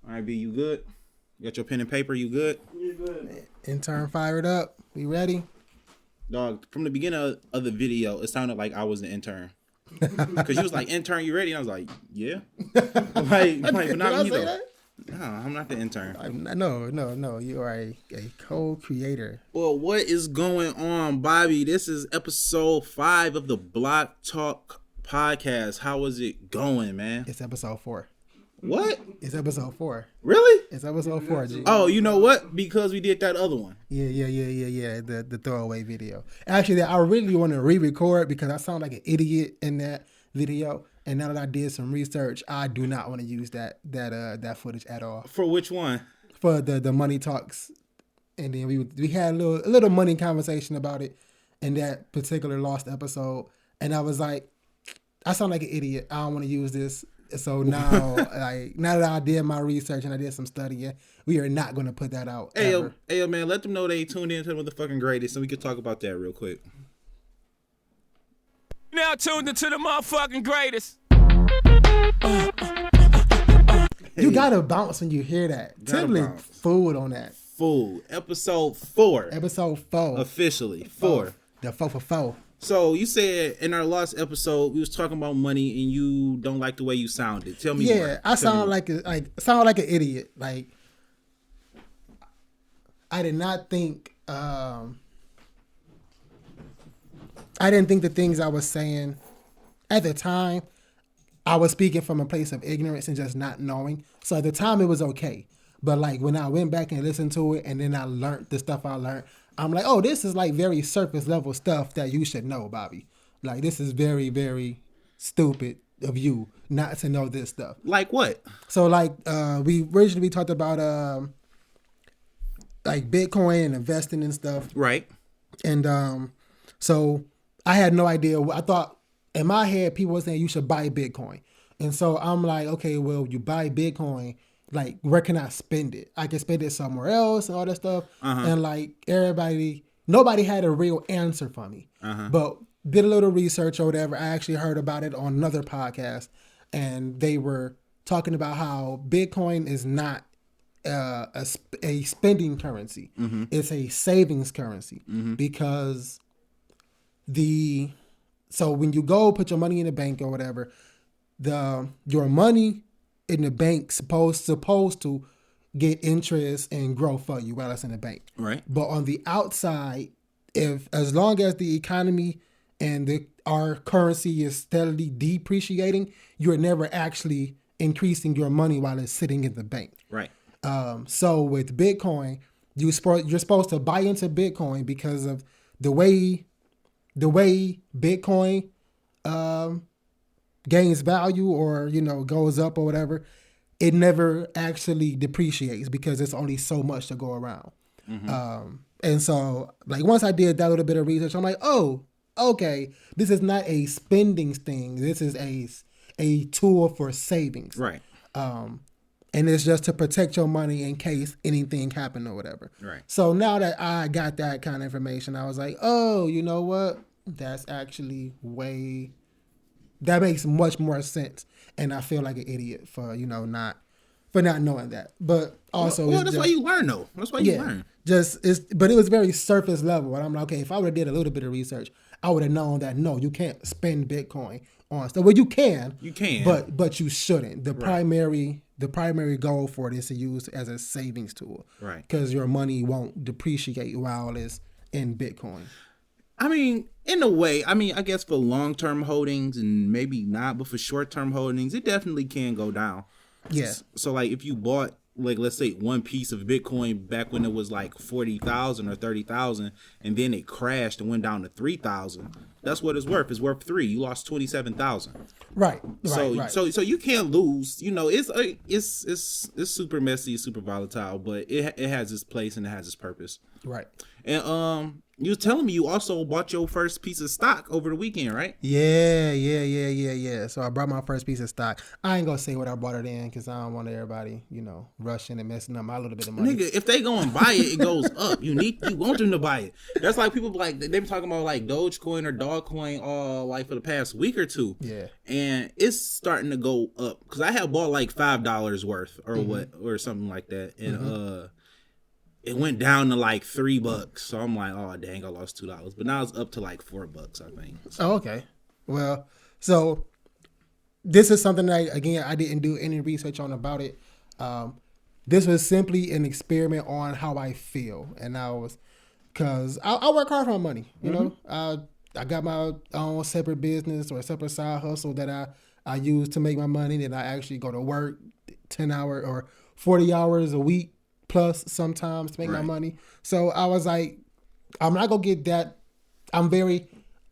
All right, B, you good? You got your pen and paper? You good? You good. Intern fired up. We ready? Dog, from the beginning of the video, it sounded like I was an intern. Because you was like, intern, you ready? And I was like, yeah. but not me, though. No, I'm not the intern. No. You are a co-creator. Well, what is going on, Bobby? This is episode 5 of the Block Talk podcast. How is it going, man? It's episode 4. What? It's episode 4. Really? It's episode 4, G. Oh, you know what? Because we did that other one. Yeah. The throwaway video. Actually, I really want to re-record because I sound like an idiot in that video. And now that I did some research, I do not want to use that footage at all. For which one? For the money talks, and then we had a little money conversation about it in that particular lost episode. And I was like, I sound like an idiot. I don't want to use this. So now, now that I did my research and I did some studying, we are not going to put that out. Hey, yo, man, let them know they tuned in to the motherfucking greatest, and we can talk about that real quick. Now tuned into the motherfucking greatest. You gotta bounce when you hear that. Timberly food on that. Food. Episode 4. Episode 4. Officially 4. The 4 for 4. So you said in our last episode we was talking about money and you don't like the way you sounded. Tell me more. Yeah, I sound like an idiot. Like I did not think I didn't think the things I was saying at the time, I was speaking from a place of ignorance and just not knowing. So at the time it was okay. But like when I went back and listened to it and then I learned the stuff I learned, I'm like, oh, this is like very surface level stuff that you should know, Bobby. Like this is very, very stupid of you not to know this stuff. Like what? So like we originally talked about like Bitcoin and investing and stuff. Right. And so I had no idea. I thought in my head people were saying you should buy Bitcoin. And so I'm like, okay, well, you buy Bitcoin, like where can I spend it? I can spend it somewhere else and all that stuff. And like nobody had a real answer for me. But did a little research or whatever. I actually heard about it on another podcast, and they were talking about how Bitcoin is not a spending currency. It's a savings currency because so when you go put your money in the bank or whatever, your money in the bank supposed to get interest and grow for you while it's in the bank. Right. But on the outside, as long as the economy and our currency is steadily depreciating, you're never actually increasing your money while it's sitting in the bank. Right. So with Bitcoin, you're supposed to buy into Bitcoin because of the way Bitcoin gains value or, goes up or whatever, it never actually depreciates because it's only so much to go around. And so like once I did that little bit of research, I'm like, oh, okay, this is not a spending thing. This is a tool for savings. Right. And it's just to protect your money in case anything happened or whatever. Right. So now that I got that kind of information, I was like, oh, you know what? That's actually that makes much more sense. And I feel like an idiot for not knowing that. But also, that's why you learn though. That's why you learn. But it was very surface level. And I'm like, okay, if I would have did a little bit of research, I would have known that no, you can't spend Bitcoin on stuff. Well, you can, but you shouldn't. The primary goal for it is to use as a savings tool, right? Because your money won't depreciate while it's in Bitcoin. I mean, in a way, I guess for long-term holdings and maybe not, but for short-term holdings, it definitely can go down. Yeah. So like if you bought, like, let's say one piece of Bitcoin back when it was like 40,000 or 30,000, and then it crashed and went down to 3,000, that's what it's worth. It's worth 3. You lost 27,000. Right. So you can't lose. It's super messy, super volatile, but it has its place and it has its purpose. Right. And you was telling me you also bought your first piece of stock over the weekend, right? Yeah. So I brought my first piece of stock. I ain't gonna say what I bought it in because I don't want everybody, rushing and messing up my little bit of money. Nigga, if they go and buy it, it goes up. You want them to buy it. That's like people like they be talking about like Dogecoin or altcoin all like for the past week or two. Yeah. And it's starting to go up because I have bought like $5 worth or what or something like that, and it went down to like $3. So I'm like, oh dang, I lost $2. But now it's up to like $4, I think. So. Oh, okay. Well, so this is something that again I didn't do any research on about it. This was simply an experiment on how I feel, and because I work hard for my money. You know, I got my own separate business or a separate side hustle that I use to make my money. Then I actually go to work 10 hours or 40 hours a week plus sometimes to make my money. So I was like, I'm not gonna get that. I'm very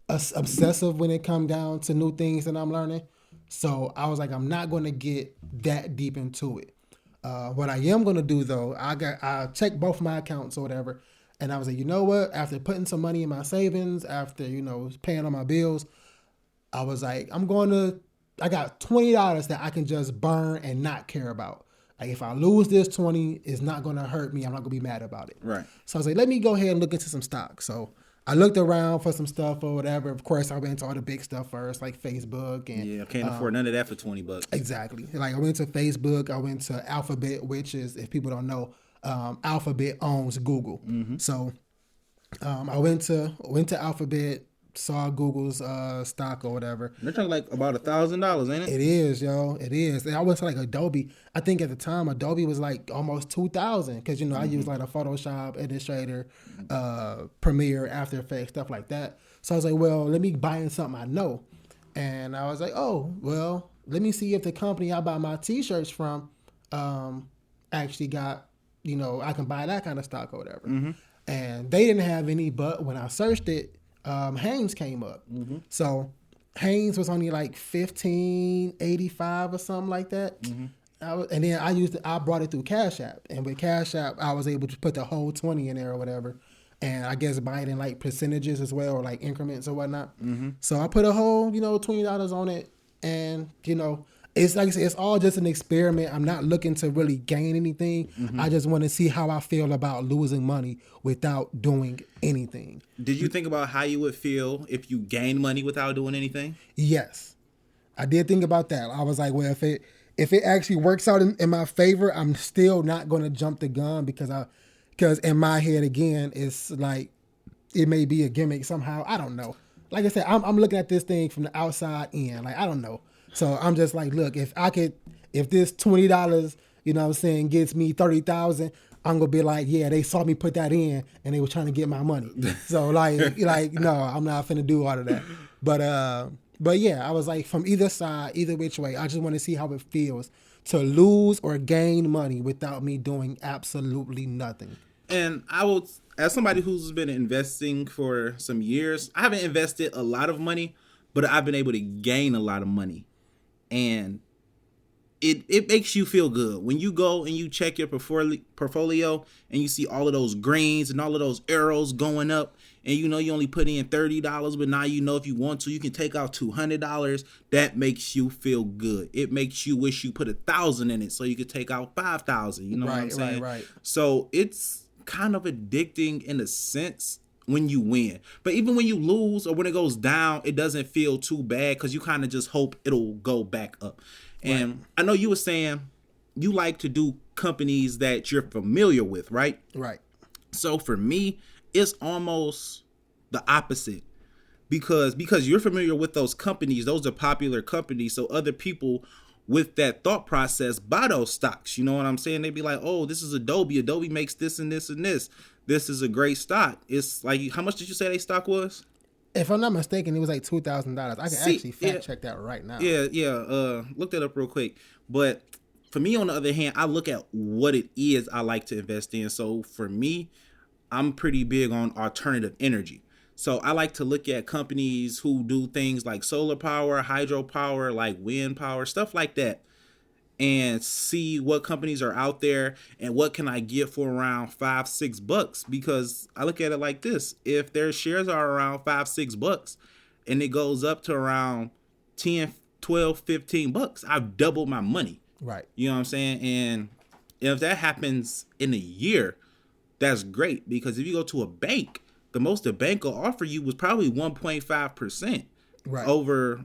obsessive when it comes down to new things that I'm learning. So I was like, I'm not gonna get that deep into it. What I am gonna do though, I checked both my accounts or whatever, and I was like, you know what? After putting some money in my savings, after paying on my bills, I was like, I got $20 that I can just burn and not care about. Like if I lose this 20, it's not gonna hurt me. I'm not gonna be mad about it. Right. So I was like, let me go ahead and look into some stocks. So I looked around for some stuff or whatever. Of course, I went into all the big stuff first, like Facebook and I can't afford none of that for $20. Exactly. Like I went to Facebook, I went to Alphabet, which is, if people don't know, Alphabet owns Google. So I went to Alphabet, saw Google's stock or whatever. They're talking like about $1,000, ain't it? It is, yo. It is. And I went to like Adobe. I think at the time Adobe was like almost $2,000 because I use like a Photoshop, Illustrator, Premiere, After Effects, stuff like that. So I was like, well, let me buy in something I know. And I was like, oh, well, let me see if the company I buy my T-shirts from actually got, I can buy that kind of stock or whatever. And they didn't have any, but when I searched it, Hanes came up. So Hanes was only like $15.85 or something like that. And then I brought it through Cash App, and with Cash App I was able to put the whole 20 in there or whatever, and I guess buy it in like percentages as well, or like increments or whatnot. So I put a whole $20 on it, and it's like I said, it's all just an experiment. I'm not looking to really gain anything. I just want to see how I feel about losing money without doing anything. Did you think about how you would feel if you gained money without doing anything? Yes, I did think about that. I was like, well, if it actually works out in my favor, I'm still not going to jump the gun because in my head again, it's like it may be a gimmick somehow. I don't know. Like I said, I'm looking at this thing from the outside in. Like I don't know. So I'm just like, look, if this $20, gets me 30,000, I'm gonna be like, yeah, they saw me put that in and they were trying to get my money. So like no, I'm not finna do all of that. But yeah, I was like, from either side, either which way, I just want to see how it feels to lose or gain money without me doing absolutely nothing. And I will, as somebody who's been investing for some years, I haven't invested a lot of money, but I've been able to gain a lot of money. And it makes you feel good when you go and you check your portfolio and you see all of those greens and all of those arrows going up, and you only put in $30, but now if you want to, you can take out $200. That makes you feel good. It makes you wish you put 1,000 in it so you could take out 5,000. You know what I'm saying? Right. So it's kind of addicting in a sense when you win, but even when you lose or when it goes down, it doesn't feel too bad because you kind of just hope it'll go back up. And I know you were saying you like to do companies that you're familiar with, right? Right. So for me, it's almost the opposite because you're familiar with those companies. Those are popular companies. So other people with that thought process buy those stocks. You know what I'm saying? They'd be like, oh, this is Adobe. Adobe makes this and this and this. This is a great stock. It's like, how much did you say their stock was? If I'm not mistaken, it was like $2,000. I can actually fact check that right now. Yeah. Look that up real quick. But for me, on the other hand, I look at what it is I like to invest in. So for me, I'm pretty big on alternative energy. So I like to look at companies who do things like solar power, hydropower, like wind power, stuff like that, and see what companies are out there and what can I get for around $5-6, because I look at it like this: if their shares are around $5-6 and it goes up to around 10, 12, $15, I've doubled my money. Right. You know what I'm saying? And if that happens in a year, that's great, because if you go to a bank, the most the bank will offer you was probably 1.5%, right, over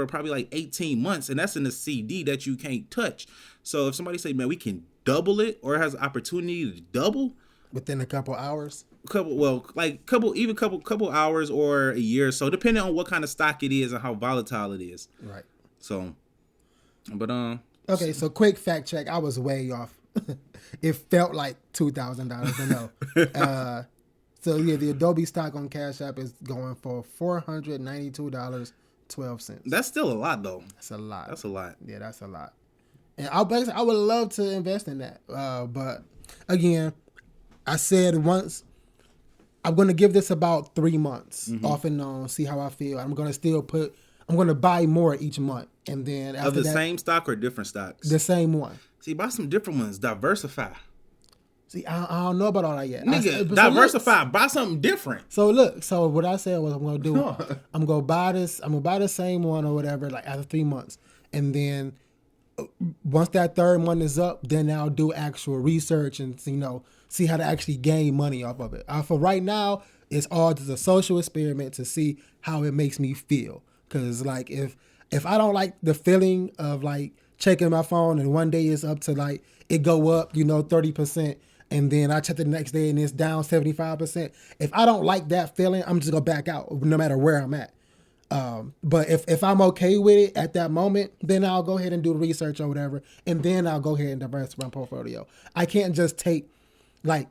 probably like 18 months, and that's in a CD that you can't touch. So if somebody say, man, we can double it, or it has an opportunity to double within a couple hours, couple hours or a year or so, depending on what kind of stock it is and how volatile it is. right. So, but okay, so quick fact check. I was way off. It felt like $2,000, but no. So yeah, the Adobe stock on Cash App is going for $492.12. That's still a lot, though. That's a lot. That's a lot. Yeah, that's a lot. And I would love to invest in that, but again, I said once I'm going to give this about 3 months off and on, see how I feel. I'm going to buy more each month, and then after of the that, same stock or different stocks. the same one. See, buy some different ones. Diversify. See, I don't know about all that yet. Nigga, diversify. Buy something different. So look, so what I said was I'm gonna do. I'm gonna buy the same one or whatever, like after 3 months, and then once that third one is up, then I'll do actual research and see how to actually gain money off of it. For right now, it's all just a social experiment to see how it makes me feel. Cause like if I don't like the feeling of like checking my phone and one day it's up to like it go up 30%. And then I check the next day and it's down 75%. If I don't like that feeling, I'm just gonna back out no matter where I'm at. But if I'm okay with it at that moment, then I'll go ahead and do the research or whatever, and then I'll go ahead and diversify my portfolio. I can't just take, like,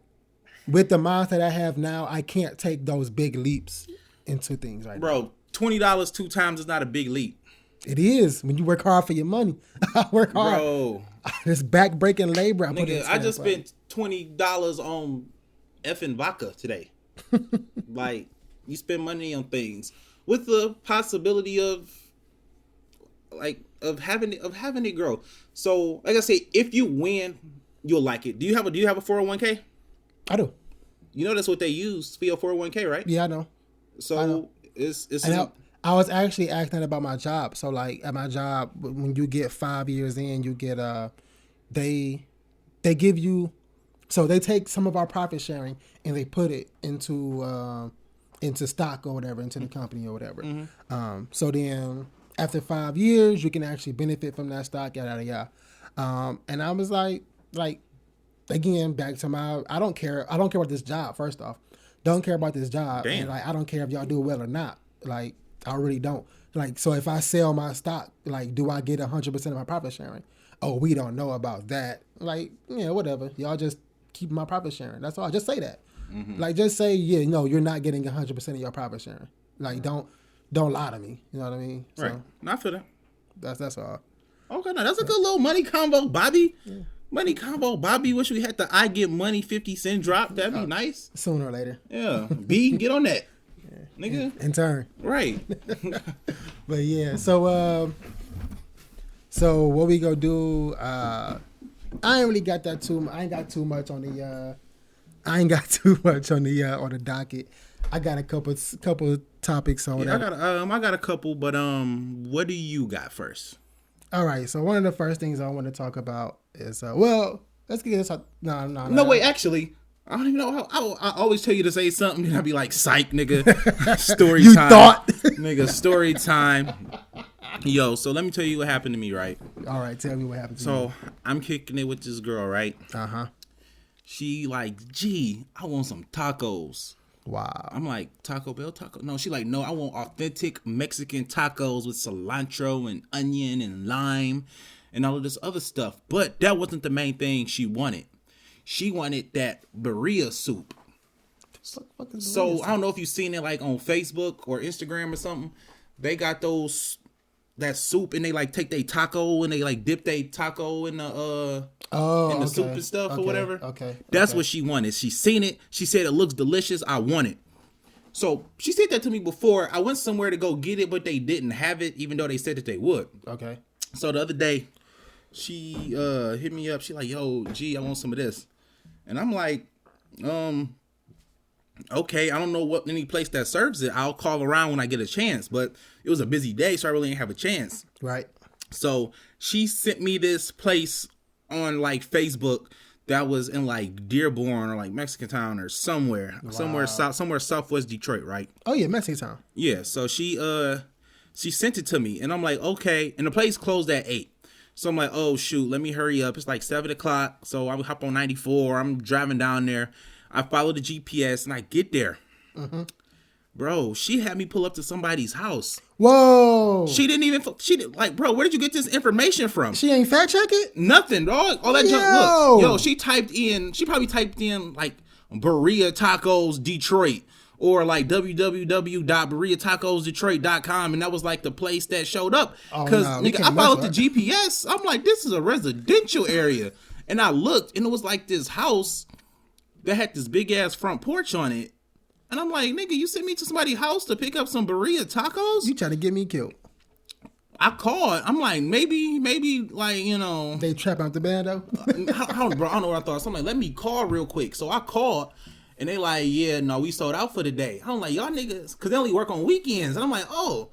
with the mindset I have now, I can't take those big leaps into things right now. Bro, $20 2 times is not a big leap. It is when you work hard for your money. I work hard. Bro. This back-breaking labor. I just spent $20 on effing vodka today. Like, you spend money on things with the possibility of having it grow. So, like I say, if you win, you'll like it. Do you have a 401k? I do. You know that's what they use for your 401k, right? Yeah, I know. So it's I was actually asking about my job. So like at my job, when you get 5 years in, you get they give you, so they take some of our profit sharing and they put it into stock or whatever, into the company or whatever. Mm-hmm. So then after 5 years, you can actually benefit from that stock, yada yada yada. And I was like again, back to I don't care about this job. First off, don't care about this job. Damn. And like I don't care if y'all do well or not. Like I really don't. Like, so if I sell my stock, like, do I get 100% of my profit sharing? Oh, we don't know about that. Like, yeah, whatever. Y'all just keep my profit sharing. That's all. Just say that. Mm-hmm. Like, just say, yeah, no, you're not getting 100% of your profit sharing. Like, don't lie to me. You know what I mean? Right. So, Not for that. That's all. Okay, now that's a good little money combo, Bobby. Yeah. Money combo, Bobby. Wish we had the I Get Money 50 cent drop. That'd be nice. Sooner or later. Yeah. B, get on that. Nigga. In turn. Right. But yeah, so what we gonna do, I ain't really got that I ain't got too much on the on the docket. I got a couple topics on that. I got a couple, but what do you got first? All right, so one of the first things I want to talk about is let's get this out. No, wait, actually, I don't even know how. I always tell you to say something, and I'll be like, "Psych, nigga." Story you time. You thought, nigga? Story time. Yo, so let me tell you what happened to me, right? All right, tell me what happened to you. So I'm kicking it with this girl, right? She like, gee, I want some tacos. Wow. I'm like, Taco Bell taco? No, she like, no, I want authentic Mexican tacos with cilantro and onion and lime and all of this other stuff. But that wasn't the main thing she wanted. She wanted that birria soup. So I don't know if you've seen it like on Facebook or Instagram or something. They got that soup and they like take their taco and they like dip their taco in the soup and stuff or whatever. Okay. That's what she wanted. She seen it. She said it looks delicious. I want it. So she said that to me before. I went somewhere to go get it, but they didn't have it, even though they said that they would. Okay. So the other day, she hit me up. She like, yo, G, I want some of this. And I'm like, okay, I don't know any place that serves it. I'll call around when I get a chance. But it was a busy day, so I really didn't have a chance. Right. So she sent me this place on like Facebook that was in like Dearborn or like Mexican Town or somewhere southwest Detroit, right? Oh yeah, Mexican Town. Yeah, so she sent it to me, and I'm like, okay, and the place closed at 8. So I'm like, oh shoot, let me hurry up. It's like 7 o'clock, so I would hop on 94. I'm driving down there. I follow the GPS, and I get there. Bro, she had me pull up to somebody's house. Whoa! She didn't like, bro, where did you get this information from? She ain't fact check it? Nothing, dog. All that junk. Look, yo, she probably typed in like Burrito Tacos Detroit or like www.burritatacosdetroit.com, and that was like the place that showed up. Because I followed the GPS. I'm like, this is a residential area. And I looked, and it was like this house that had this big ass front porch on it. And I'm like, nigga, you sent me to somebody's house to pick up some burrito tacos? You trying to get me killed? I called. I'm like, maybe, like, you know. They trap out the bando? Bro, I don't know what I thought. So I'm like, let me call real quick. So I called, and they like, yeah, no, we sold out for the day. I'm like, y'all niggas, because they only work on weekends. And I'm like, oh.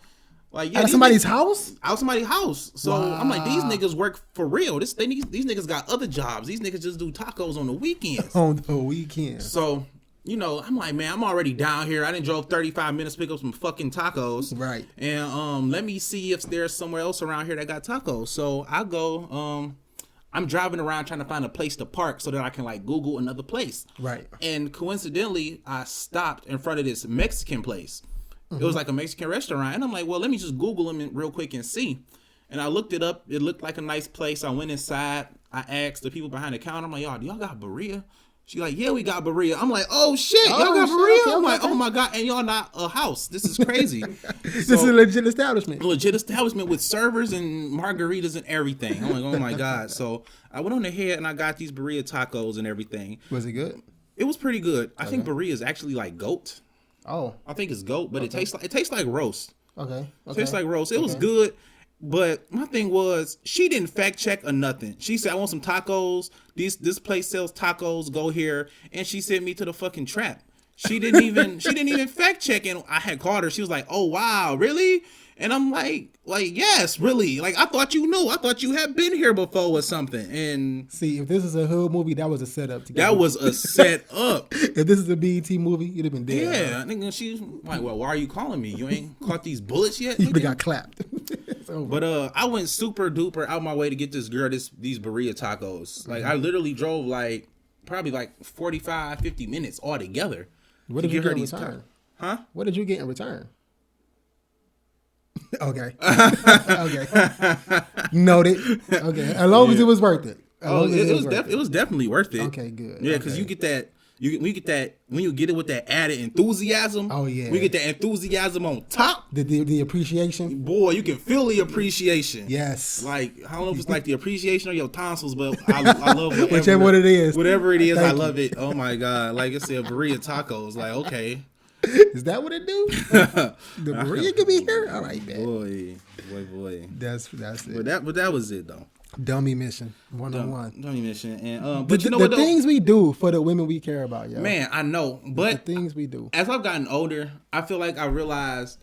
Like, yeah, out of somebody's house? Out of somebody's house. So I'm like, these niggas work for real. These niggas got other jobs. These niggas just do tacos on the weekends. On the weekend. So, you know, I'm like, man, I'm already down here. I done drove 35 minutes to pick up some fucking tacos. Right. And let me see if there's somewhere else around here that got tacos. So I go, I'm driving around trying to find a place to park so that I can like Google another place. Right. And coincidentally, I stopped in front of this Mexican place. It was like a Mexican restaurant. And I'm like, well, let me just Google them real quick and see. And I looked it up. It looked like a nice place. I went inside. I asked the people behind the counter, I'm like, y'all, do y'all got burrito? She like, yeah, we got burrito. I'm like, oh shit, y'all got burrito? Okay, I'm like, oh my God, and y'all not a house. This is crazy. This is a legit establishment. A legit establishment with servers and margaritas and everything. I'm like, oh my God. So I went on ahead and I got these burrito tacos and everything. Was it good? It was pretty good. I think burrito is actually like goat. Oh. I think it's goat, but it tastes like roast. Okay. It tastes like roast. It was good. But my thing was, she didn't fact check or nothing. She said, I want some tacos. This place sells tacos. Go here. And she sent me to the fucking trap. She didn't even fact check. And I had called her. She was like, oh, wow, really? And I'm like, yes, really. Like, I thought you knew. I thought you had been here before or something. And see, if this is a hood movie, that was a setup. That was a setup. If this is a BET movie, you'd have been dead. Yeah. I think she's like, well, why are you calling me? You ain't caught these bullets yet? You got clapped. But I went super duper out my way to get this girl these burrito tacos. Like, I literally drove like probably like 45, 50 minutes altogether. What did you get in return? Huh? What did you get in return? Okay. Okay. Noted. Okay. As long as it was worth it. It was definitely worth it. Okay, good. Yeah, because you get that. When you get it with that added enthusiasm. Oh yeah. We get that enthusiasm on top. The appreciation. Boy, you can feel the appreciation. Yes. Like, I don't know if it's like the appreciation or your tonsils, but I love whichever one it is. Whatever it is, I love it. Oh my God. Like I said, burrito tacos. Like, okay. Is that what it do? The burrito could be here? All right, man. Boy. That's it. But that was it though. Dummy mission 101. Dummy mission, and but you know what? The things we do for the women we care about, yo. Man, I know, but the things we do. As I've gotten older, I feel like I realized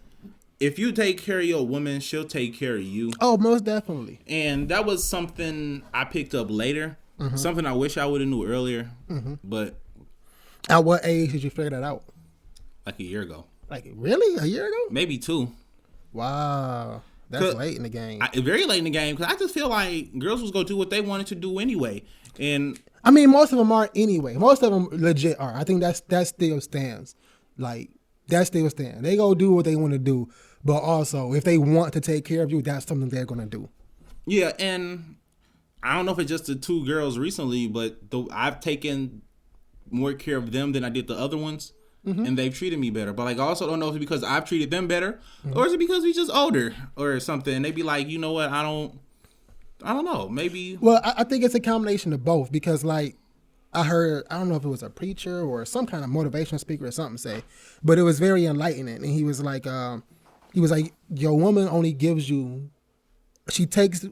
if you take care of your woman, she'll take care of you. Oh, most definitely. And that was something I picked up later. Something I wish I would have knew earlier. But at what age did you figure that out? Like a year ago. Like, really? A year ago? Maybe 2. Wow. That's late in the game. Very late in the game, because I just feel like girls was going to do what they wanted to do anyway. And I mean, most of them are anyway. Most of them legit are. I think that still stands. Like, that still stands. They go do what they want to do. But also, if they want to take care of you, that's something they're going to do. Yeah, and I don't know if it's just the 2 girls recently, but I've taken more care of them than I did the other ones. And they've treated me better. But like, I also don't know if it's because I've treated them better or is it because we just older or something. And they be like, you know what? I don't know. Maybe. Well, I think it's a combination of both, because like I don't know if it was a preacher or some kind of motivational speaker or something say, but it was very enlightening. And he was like, your woman only gives you, she takes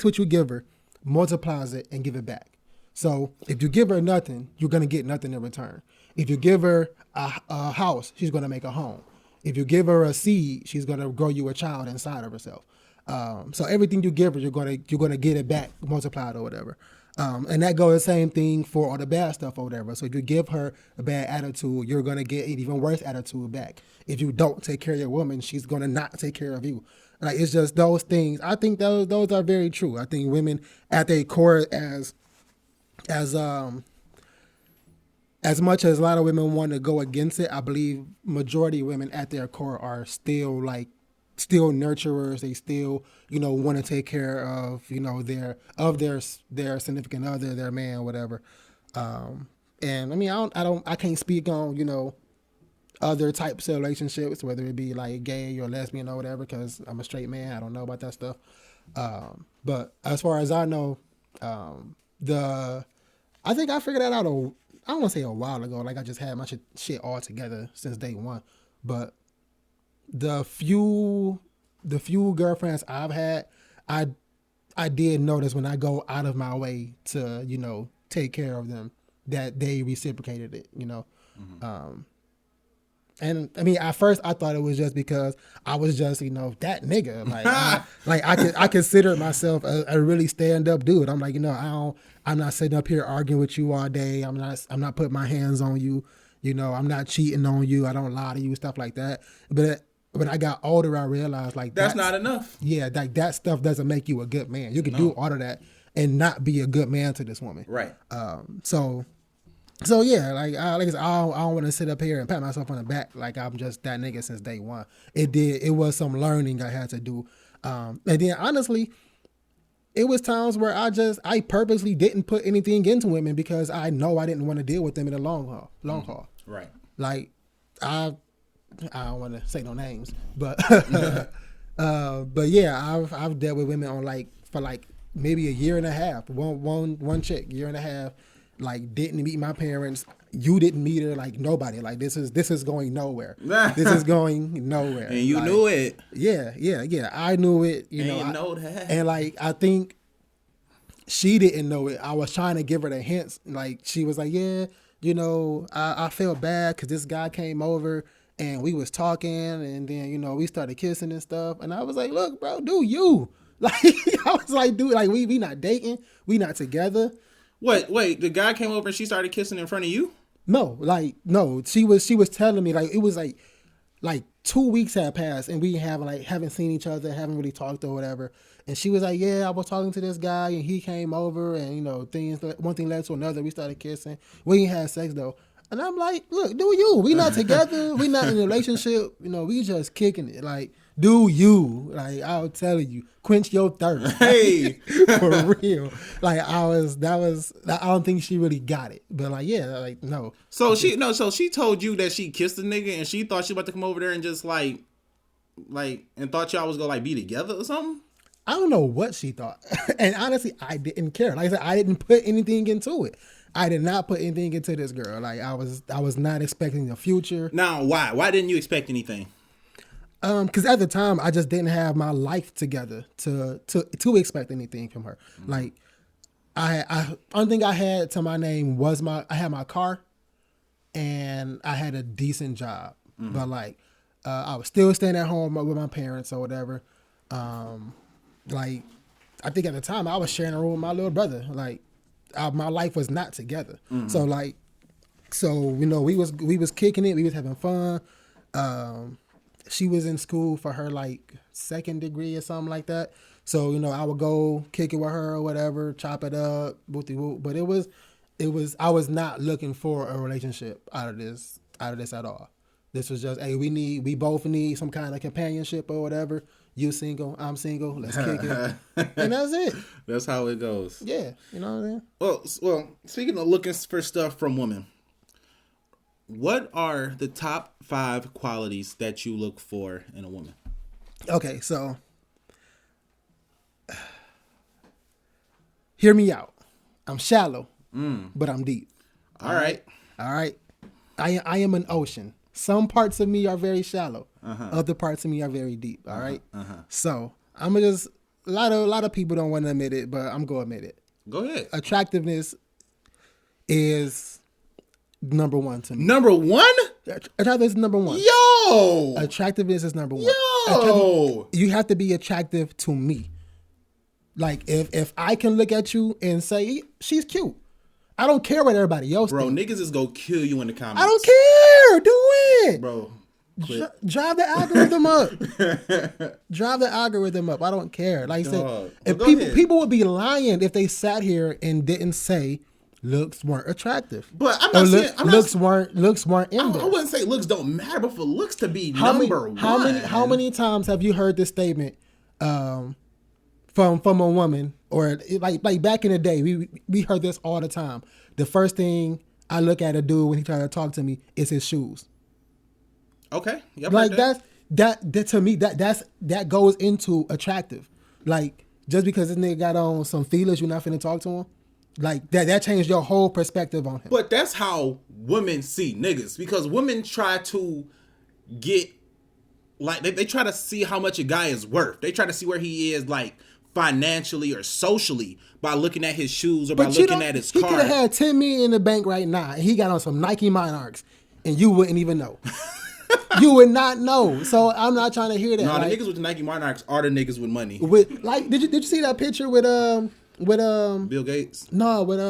what you give her, multiplies it and give it back. So if you give her nothing, you're going to get nothing in return. If you give her a house, she's going to make a home. If you give her a seed, she's going to grow you a child inside of herself. So everything you give her, you're going to get it back, multiplied or whatever. And that goes the same thing for all the bad stuff or whatever. So if you give her a bad attitude, you're going to get an even worse attitude back. If you don't take care of your woman, she's going to not take care of you. Like, it's just those things. I think those are very true. I think women at their core, as much as a lot of women want to go against it, I believe majority of women at their core are still nurturers. They still, want to take care of, their significant other, their man, whatever. And I mean, I can't speak on, other types of relationships, whether it be like gay or lesbian or whatever, because I'm a straight man. I don't know about that stuff. But as far as I know, I think I figured that out I don't want to say a while ago. Like, I just had my shit all together since day one. But the few girlfriends I've had, I did notice when I go out of my way to, take care of them, that they reciprocated it, Mm-hmm. And I mean, at first I thought it was just because I was just, that nigga. Like, I consider myself a really stand up dude. I'm like, I'm not sitting up here arguing with you all day. I'm not putting my hands on you. I'm not cheating on you. I don't lie to you, stuff like that. But when I got older, I realized that's not enough. Yeah, that stuff doesn't make you a good man. You can do all of that and not be a good man to this woman. Right. So yeah, like I don't want to sit up here and pat myself on the back like I'm just that nigga since day one. It was some learning I had to do, and then honestly, it was times where I purposely didn't put anything into women because I know I didn't want to deal with them in the long haul. Right. Like I don't want to say no names, but but yeah, I've dealt with women for maybe a year and a half. One chick, year and a half. Like, didn't meet my parents. You didn't meet her. Like, nobody. Like, this is going nowhere. This is going nowhere. And you knew it. Yeah. I knew it. You know that. And I think she didn't know it. I was trying to give her the hints. Like, she was like, yeah, I felt bad because this guy came over and we was talking and then, we started kissing and stuff. And I was like, look, bro, do you? Like, I was like, dude, like, we not dating. We not together. Wait, the guy came over and she started kissing in front of you? No. She was telling me, like, it was like 2 weeks had passed and we haven't seen each other, haven't really talked or whatever. And she was like, yeah, I was talking to this guy and he came over and, one thing led to another. We started kissing. We ain't had sex though. And I'm like, look, do you? We not together. We not in a relationship. We just kicking it. Like, do you? Like, I'll tell you, quench your thirst. Hey, for real. Like, I don't think she really got it. But like, yeah, like, no. So she told you that she kissed the nigga and she thought she was about to come over there and just like, and thought y'all was gonna be together or something? I don't know what she thought. And honestly, I didn't care. Like I said, I didn't put anything into it. I did not put anything into this girl. Like, I was not expecting a future. Now, why? Why didn't you expect anything? Because at the time I just didn't have my life together to expect anything from her. Mm-hmm. Like, I only thing I had to my name was I had my car, and I had a decent job. Mm-hmm. But like, I was still staying at home with my parents or whatever. Like, I think at the time I was sharing a room with my little brother. Like, my life was not together. Mm-hmm. So we was kicking it. We was having fun. She was in school for her like second degree or something like that. So I would go kick it with her or whatever, chop it up, but it was I was not looking for a relationship out of this at all. This was just, hey, we both need some kind of companionship or whatever. You single, I'm single, let's kick it. And that's it. That's how it goes. Yeah, you know what I mean? Well, speaking of looking for stuff from women, what are the top 5 qualities that you look for in a woman? Okay, so hear me out. I'm shallow, but I'm deep. All right. I am an ocean. Some parts of me are very shallow. Other parts of me are very deep. All right. So I'm gonna just a lot of people don't want to admit it, but I'm gonna admit it. Go ahead. Attractiveness is number one to me. Number one? Attractiveness is number one. Yo. Attractiveness is number one. Yo. You have to be attractive to me. Like if I can look at you and say she's cute, I don't care what everybody else Bro, thinks. niggas is gonna kill you in the comments. I don't care. Do it. Bro, drive the algorithm up. Drive the algorithm up. I don't care. Like I said, if people would be lying if they sat here and didn't say looks weren't attractive. But I'm not saying looks weren't in there. I wouldn't say looks don't matter, but for looks to be number one. How many times have you heard this statement from a woman, or like back in the day, we heard this all the time. The first thing I look at a dude when he tries to talk to me is his shoes. Okay. Yep, like that to me that goes into attractive. Like just because this nigga got on some feelers, you're not finna talk to him. Like that changed your whole perspective on him. But that's how women see niggas, because women try to get like they try to see how much a guy is worth. They try to see where he is like financially or socially by looking at his shoes or by looking at his car. He could have had $10 million in the bank right now, and he got on some Nike Monarchs, and you wouldn't even know. You would not know. So I'm not trying to hear that. No, the niggas with the Nike Monarchs are the niggas with money. With like, did you see that picture with Bill Gates? No, with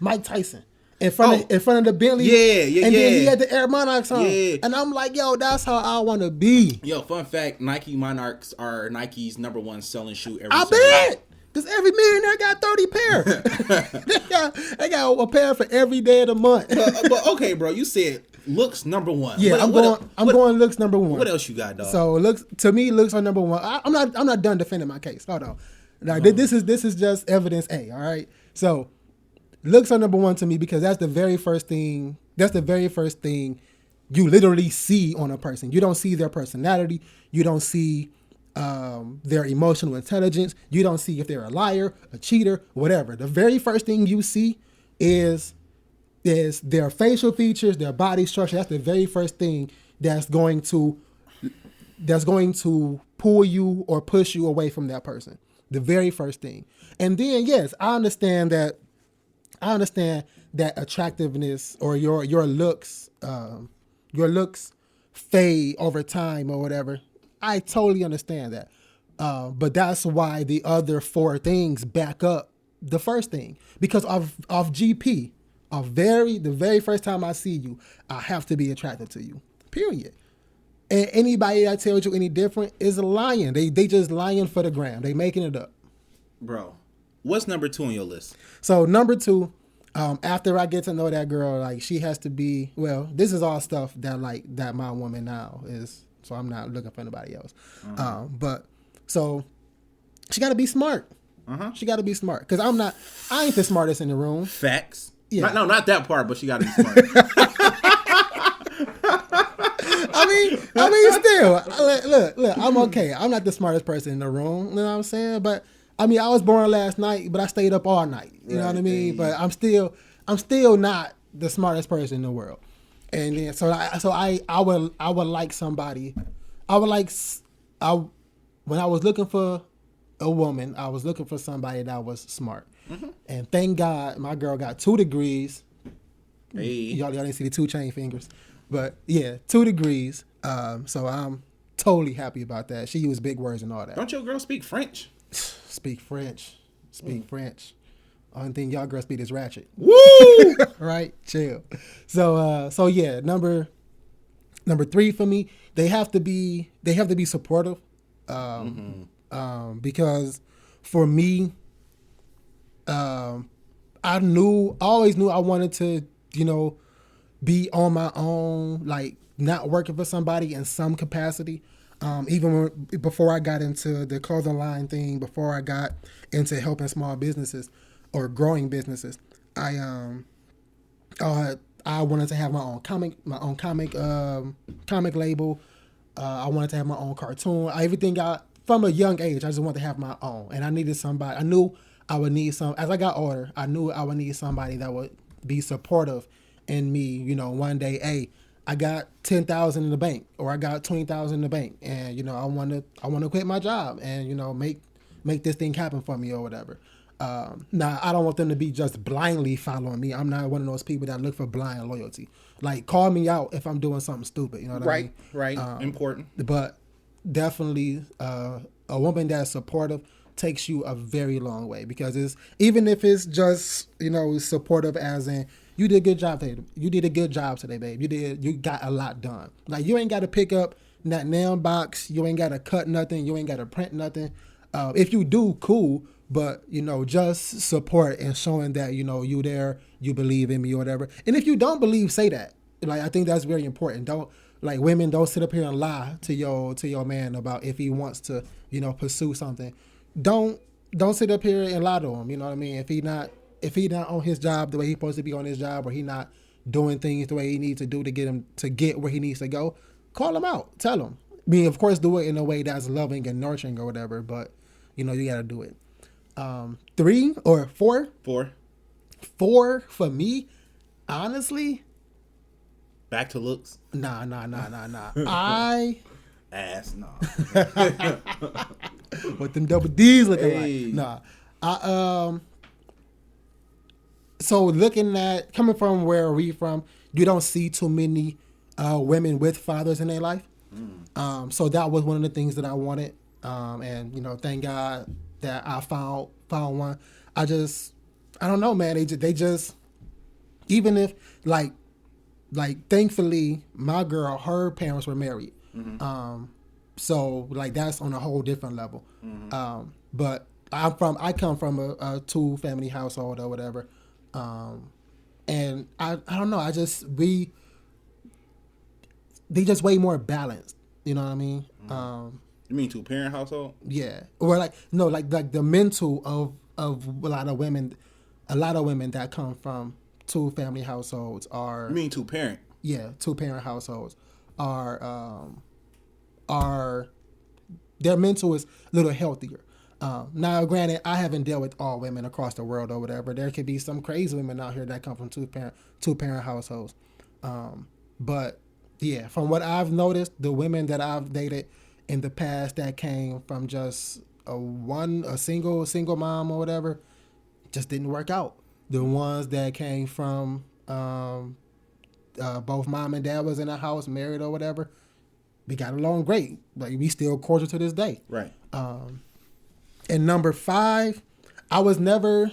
Mike Tyson in front of the Bentley. Yeah. And then he had the Air Monarchs on. Yeah. And I'm like, yo, that's how I want to be. Yo, fun fact: Nike Monarchs are Nike's #1 selling shoe every. I bet. Because every millionaire got 30 pair. they got a pair for every day of the month. but okay, bro, you said looks #1. Yeah, I'm going looks #1. What else you got, dog? So looks are #1. I'm not done defending my case. Hold on. Now, this is just evidence A. All right. So looks are #1 to me because that's the very first thing. That's the very first thing you literally see on a person. You don't see their personality. You don't see their emotional intelligence. You don't see if they're a liar, a cheater, whatever. The very first thing you see is their facial features, their body structure. That's the very first thing that's going to pull you or push you away from that person. The very first thing. And then yes, I understand that attractiveness or your looks fade over time or whatever. I totally understand that. But that's why the other 4 things back up the first thing. Because of GP, the very first time I see you, I have to be attracted to you. Period. And anybody that tells you any different is lying. They just lying for the gram. They making it up. Bro, what's #2 on your list? So #2, after I get to know that girl, like she has to be, well, this is all stuff that my woman now is. So I'm not looking for anybody else. But so she got to be smart. She got to be smart because I ain't the smartest in the room. Facts. Yeah. Not that part, but she got to be smart. I mean, still, look, I'm okay. I'm not the smartest person in the room. You know what I'm saying? But I mean, I was born last night, but I stayed up all night. You know what I mean? But I'm still not the smartest person in the world. And then, I would like somebody. When I was looking for a woman, I was looking for somebody that was smart. And thank God, my girl got 2 degrees. Hey. Y'all didn't see the 2 chain fingers, but yeah, 2 degrees. So I'm totally happy about that. She used big words and all that. Don't your girl speak French? Speak French. French. Only thing y'all girls speak is ratchet. Woo! Right? Chill. So yeah, number 3 for me, they have to be supportive. Because for me, I always knew I wanted to, be on my own, like not working for somebody in some capacity. Even before I got into the clothing line thing, before I got into helping small businesses or growing businesses, I wanted to have my own comic label. I wanted to have my own cartoon. From a young age, I just wanted to have my own, and I needed somebody. I knew I would need as I got older, I knew I would need somebody that would be supportive in me. One day, hey, I got $10,000 in the bank, or I got $20,000 in the bank, and I want to quit my job and make this thing happen for me or whatever. Now I don't want them to be just blindly following me. I'm not one of those people that look for blind loyalty. Like, call me out if I'm doing something stupid. You know what I mean? Right. Important. But definitely a woman that's supportive, takes you a very long way, because it's, even if it's just, supportive as in, you did a good job today. You did a good job today, babe. You got a lot done. Like, you ain't got to pick up that nail box. You ain't got to cut nothing. You ain't got to print nothing. If you do, cool. But, just support and showing that, you there, you believe in me or whatever. And if you don't believe, say that. Like, I think that's very important. Don't, like, women, don't sit up here and lie to your man about if he wants to, pursue something. Don't sit up here and lie to him. You know what I mean? If he not on his job the way he's supposed to be on his job, or he not doing things the way he needs to do to get where he needs to go, call him out. Tell him. I mean, of course, do it in a way that's loving and nurturing or whatever, but, you got to do it. 3 or 4? 4. 4 for me, honestly. Back to looks. Nah. Ass, nah. What them double D's looking like? Nah. So looking at, coming from where we from, you don't see too many women with fathers in their life. So that was one of the things that I wanted. And thank God that I found one. I don't know, man. They just, even if like thankfully my girl, her parents were married. So like that's on a whole different level. But I come from a 2-family household or whatever. And I don't know, they just way more balanced. You know what I mean? You mean 2-parent household? Yeah. Or like the mental of a lot of women that come from 2-family households are. You mean 2-parent? Yeah, 2-parent households are their mental is a little healthier. Now, granted, I haven't dealt with all women across the world or whatever. There could be some crazy women out here that come from 2-parent households. But yeah, from what I've noticed, the women that I've dated in the past that came from just a single mom or whatever, just didn't work out. The ones that came from both mom and dad was in a house, married or whatever, we got along great. Like, we still cordial to this day. Right. And number 5, I wanted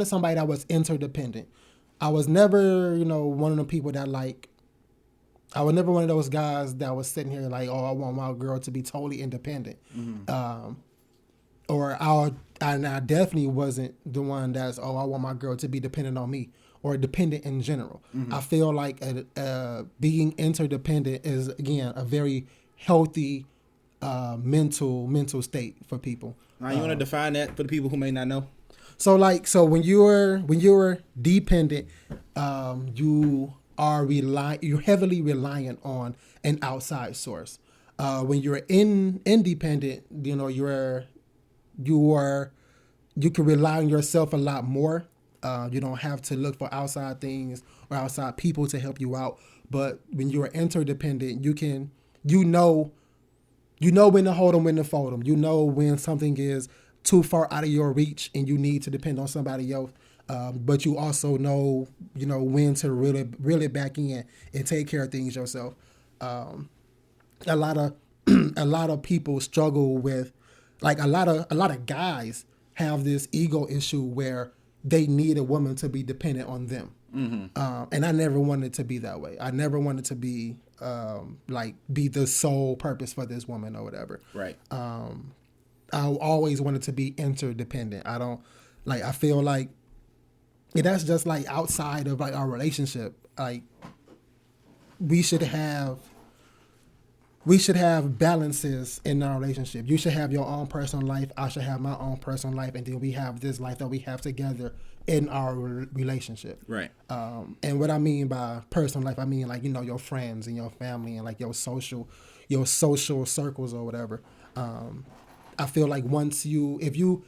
somebody that was interdependent. I was never, one of the people that I was never one of those guys that was sitting here like, oh, I want my girl to be totally independent. And I definitely wasn't the one that's, oh, I want my girl to be dependent on me or dependent in general. I feel like being interdependent is, again, a very healthy mental state for people. Now, you want to define that for the people who may not know? So when you're dependent, you're heavily reliant on an outside source. When you're independent, you can rely on yourself a lot more. You don't have to look for outside things or outside people to help you out. But when you're interdependent, you know when to hold them, when to fold them. You know when something is too far out of your reach and you need to depend on somebody else. But you also know when to really back in and take care of things yourself. A lot of people struggle with, like, a lot of guys have this ego issue where they need a woman to be dependent on them. And I never wanted to be that way. I never wanted to be be the sole purpose for this woman or whatever. Right. I always wanted to be interdependent. I feel like that's just like outside of like our relationship. Like, we should have balances in our relationship. You should have your own personal life. I should have my own personal life, and then we have this life that we have together in our relationship. Right. And what I mean by personal life, I mean like your friends and your family and like your social circles or whatever. I feel like if you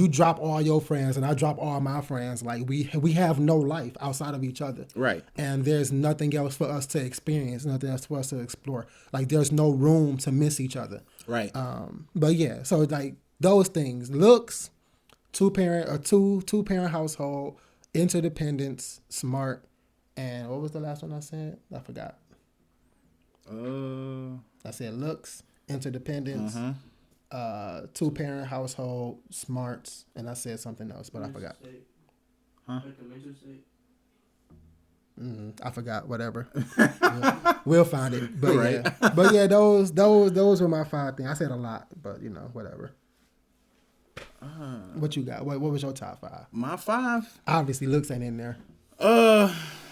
drop all your friends and I drop all my friends, like we have no life outside of each other. Right. And there's nothing else for us to experience, nothing else for us to explore. Like, there's no room to miss each other. Right. But yeah, so like those things, looks, 2-parent household, interdependence, smart, and what was the last one I said? I forgot. I said looks, interdependence, 2-parent household, smarts, and I said something else, but I forgot. Huh? I forgot. Whatever. We'll find it. But right. yeah, those were my 5 things. I said a lot, but whatever. What you got? What was your top 5? My 5? Obviously, looks ain't in there.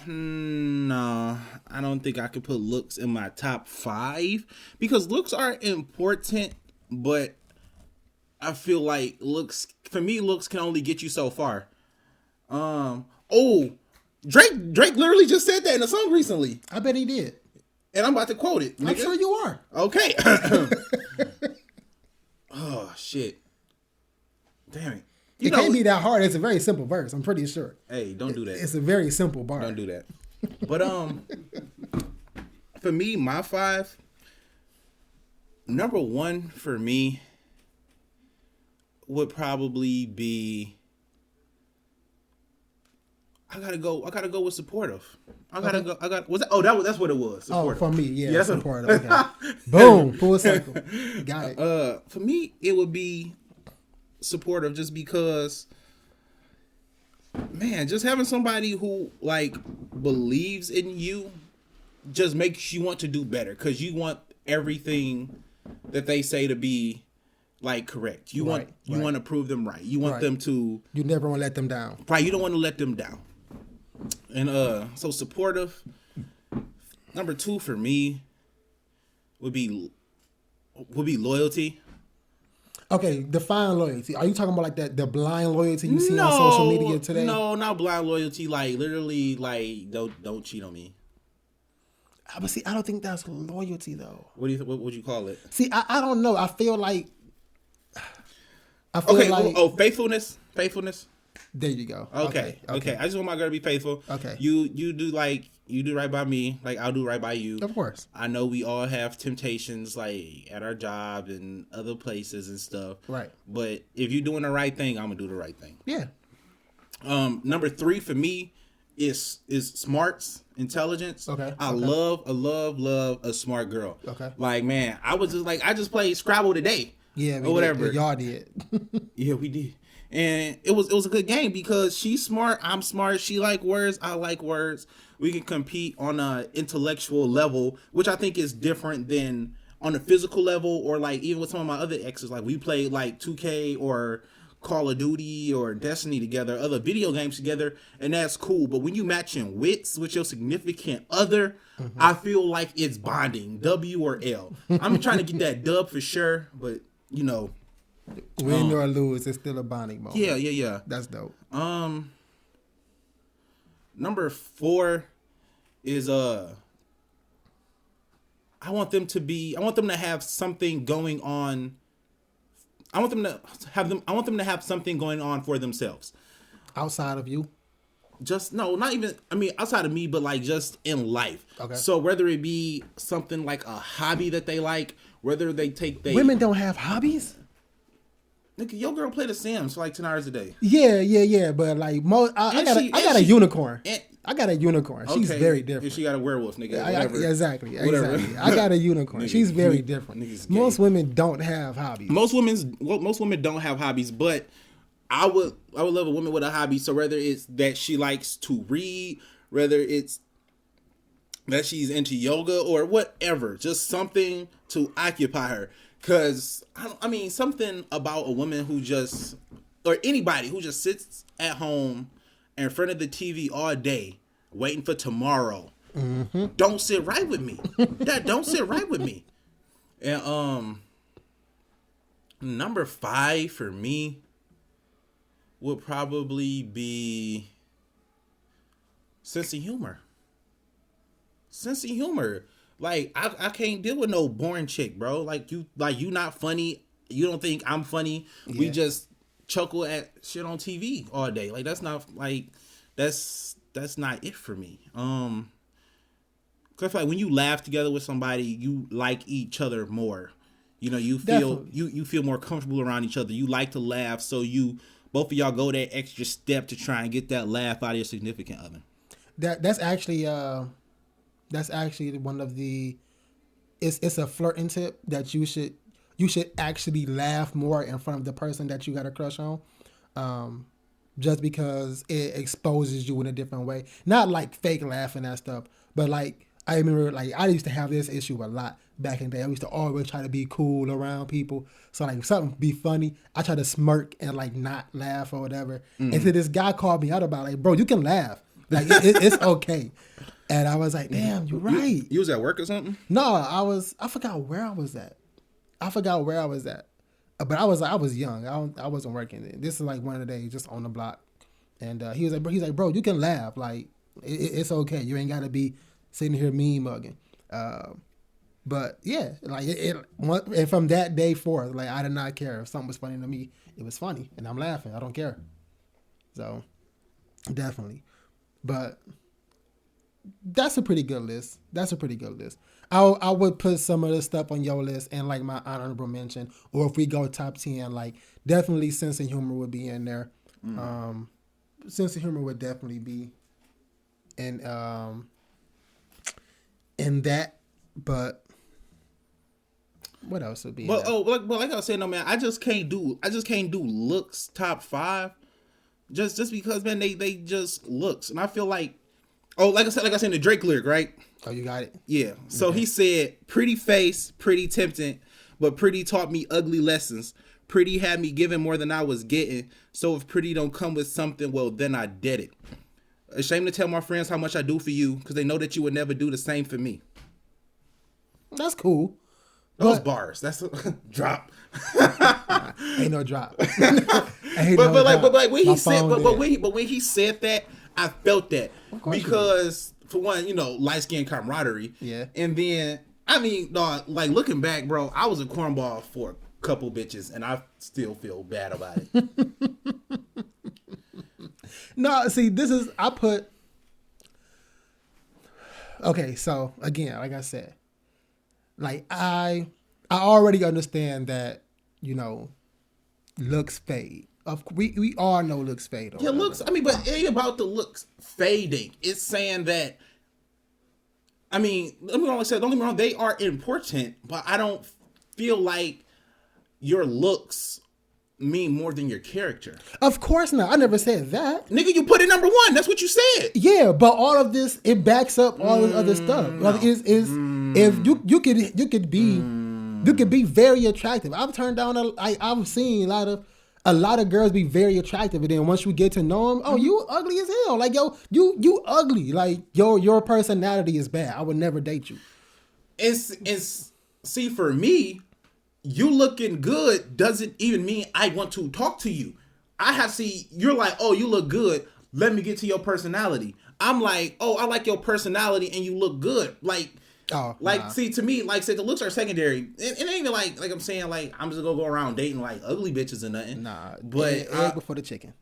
No, I don't think I could put looks in my top 5 because looks are important, but I feel like looks can only get you so far. Drake literally just said that in a song recently. I bet he did. And I'm about to quote it. I'm sure you are. Okay. Oh, shit. Damn it. It can't be that hard. It's a very simple verse. I'm pretty sure. Hey, don't do that. It's a very simple bar. Don't do that. But for me, my 5, number 1 for me would probably be I gotta go with supportive. That's what it was. Supportive. Oh, for me, yeah, supportive. Okay. Boom, full circle. Got it. For me, it would be supportive just because, man, just having somebody who like believes in you just makes you want to do better because you want everything that they say to be like correct. You want to prove them right. You want them to. You never want to let them down. Right. You don't want to let them down. And so supportive. Number 2 for me would be loyalty. Okay, define loyalty. Are you talking about like the blind loyalty you see on social media today? No, not blind loyalty. Like literally, like don't cheat on me. But see, I don't think that's loyalty though. What would you call it? See, I don't know. I feel like. Faithfulness. There you go. Okay. I just want my girl to be faithful. Okay. You do right by me, like I'll do right by you. Of course. I know we all have temptations, like at our job and other places and stuff. Right. But if you're doing the right thing, I'm gonna do the right thing. Yeah. Number 3 for me is smarts, intelligence. Okay. I love a smart girl. Okay. Like, man, I just played Scrabble today. Yeah. Or whatever. Y'all did. Yeah, we did. And it was a good game because she's smart, I'm smart, she like words, I like words. We can compete on a intellectual level, which I think is different than on a physical level, or like even with some of my other exes, like we played like 2K or Call of Duty or Destiny together, other video games together, and that's cool. But when you matching wits with your significant other, I feel like it's bonding, W or L. I'm trying to get that dub for sure, but win or lose, it's still a bonding moment. Yeah. That's dope. Number 4 is I want them to have something going on. I want them to have something going on for themselves. Outside of you? Outside of me, but like just in life. Okay. So whether it be something like a hobby that they like, whether they take women don't have hobbies? Nigga, your girl play The Sims for like 10 hours a day. Yeah. But like I got a unicorn. I got a unicorn. She's very different. And she got a werewolf, nigga. Exactly. I got a unicorn. She's very different. Most women don't have hobbies. Most women don't have hobbies, but I would love a woman with a hobby. So whether it's that she likes to read, whether it's that she's into yoga or whatever, just something to occupy her. Because, something about a woman or anybody who just sits at home in front of the TV all day waiting for tomorrow, don't sit right with me. That don't sit right with me. And number 5 for me would probably be sense of humor. Like, I can't deal with no boring chick, bro. Like you not funny. You don't think I'm funny. Yeah. We just chuckle at shit on TV all day. Like that's not it for me. 'Cause I feel like when you laugh together with somebody, you like each other more. You feel you feel more comfortable around each other. You like to laugh, so both of y'all go that extra step to try and get that laugh out of your significant other. That's actually one of the. It's a flirting tip that you you should actually laugh more in front of the person that you got a crush on. Just because it exposes you in a different way. Not like fake laughing and stuff, but like I remember like I used to have this issue a lot back in the day. I used to always try to be cool around people. So like if something be funny, I try to smirk and like not laugh or whatever. And so this guy called me out about like, bro, you can laugh. Like it's okay. And I was like, damn, you're right. You was at work or something? No, I forgot where I was at. But I was young. I wasn't working. This is like one of the days just on the block. And he's like, bro, you can laugh. Like, it's okay. You ain't got to be sitting here mean mugging. But yeah, like and from that day forth, like I did not care if something was funny to me. It was funny, and I'm laughing. I don't care. So definitely, but that's a pretty good list. I would put some of the stuff on your list and like my honorable mention, or if we go top 10, like definitely sense of humor would be in there. Sense of humor would definitely be in that, but what else would be? Well, like I was saying, no man, I just can't do looks top 5, just because man they just looks, and I feel like like I said in the Drake lyric, right? Oh, you got it? Yeah. So okay. He said, pretty face, pretty tempting, but pretty taught me ugly lessons. Pretty had me giving more than I was getting. So if pretty don't come with something, well, then I did it. Ashamed to tell my friends how much I do for you, because they know that you would never do the same for me. That's cool. Those bars. That's a drop. Ain't no drop. But when he said that, I felt that because for one, light skin camaraderie. Yeah. And then dog, like looking back, bro, I was a cornball for a couple bitches, and I still feel bad about it. No, see, okay, so again, like I said, like I already understand that, looks fade. We all know looks fade. Yeah, looks. But it ain't about the looks fading. It's saying that. Let me only say, don't get me wrong, they are important, but I don't feel like your looks mean more than your character. Of course not. I never said that. Nigga, you put it number 1. That's what you said. Yeah, but all of this, it backs up all this other stuff. No. Like if you could be very attractive. I've turned down I've seen a lot of girls be very attractive, and then once you get to know them, you ugly as hell. Like, yo, you ugly. Like, your personality is bad. I would never date you. It's see, for me, you looking good doesn't even mean I want to talk to you. You're like, oh, you look good. Let me get to your personality. I'm like, oh, I like your personality and you look good. Like, see, to me, like, say the looks are secondary. It ain't even like I'm saying, like, I'm just gonna go around dating like ugly bitches or nothing. Nah, but egg before the chicken.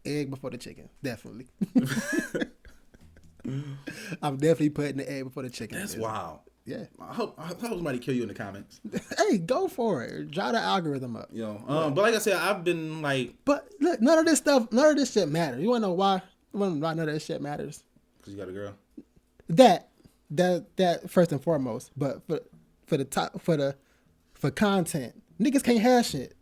Egg before the chicken, definitely. I'm definitely putting the egg before the chicken. That's wild. Yeah. I hope somebody kill you in the comments. Hey, go for it. Draw the algorithm up. But like I said, I've been like. But look, none of this shit matters. You wanna know why? None of this shit matters. Because you got a girl. That first and foremost, but for content, niggas can't have shit.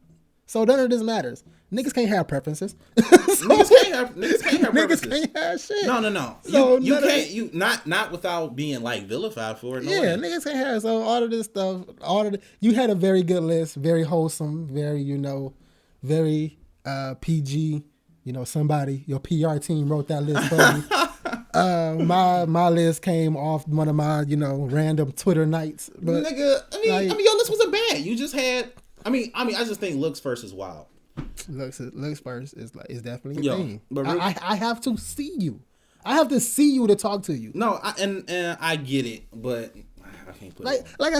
So none of this matters. Niggas can't have preferences. Niggas can't have preferences. Niggas can't have shit. No. So you can't. You not without being like vilified for it. No way. Niggas can't have. So all of this stuff. You had a very good list, very wholesome, very very PG. Somebody, your PR team wrote that list for me. My list came off one of my random Twitter nights. But nigga, your list wasn't bad. You just had. I just think looks first is wild. Looks first is definitely a thing. But I have to see you. I have to see you to talk to you. No, and I get it, but I can't put it. Like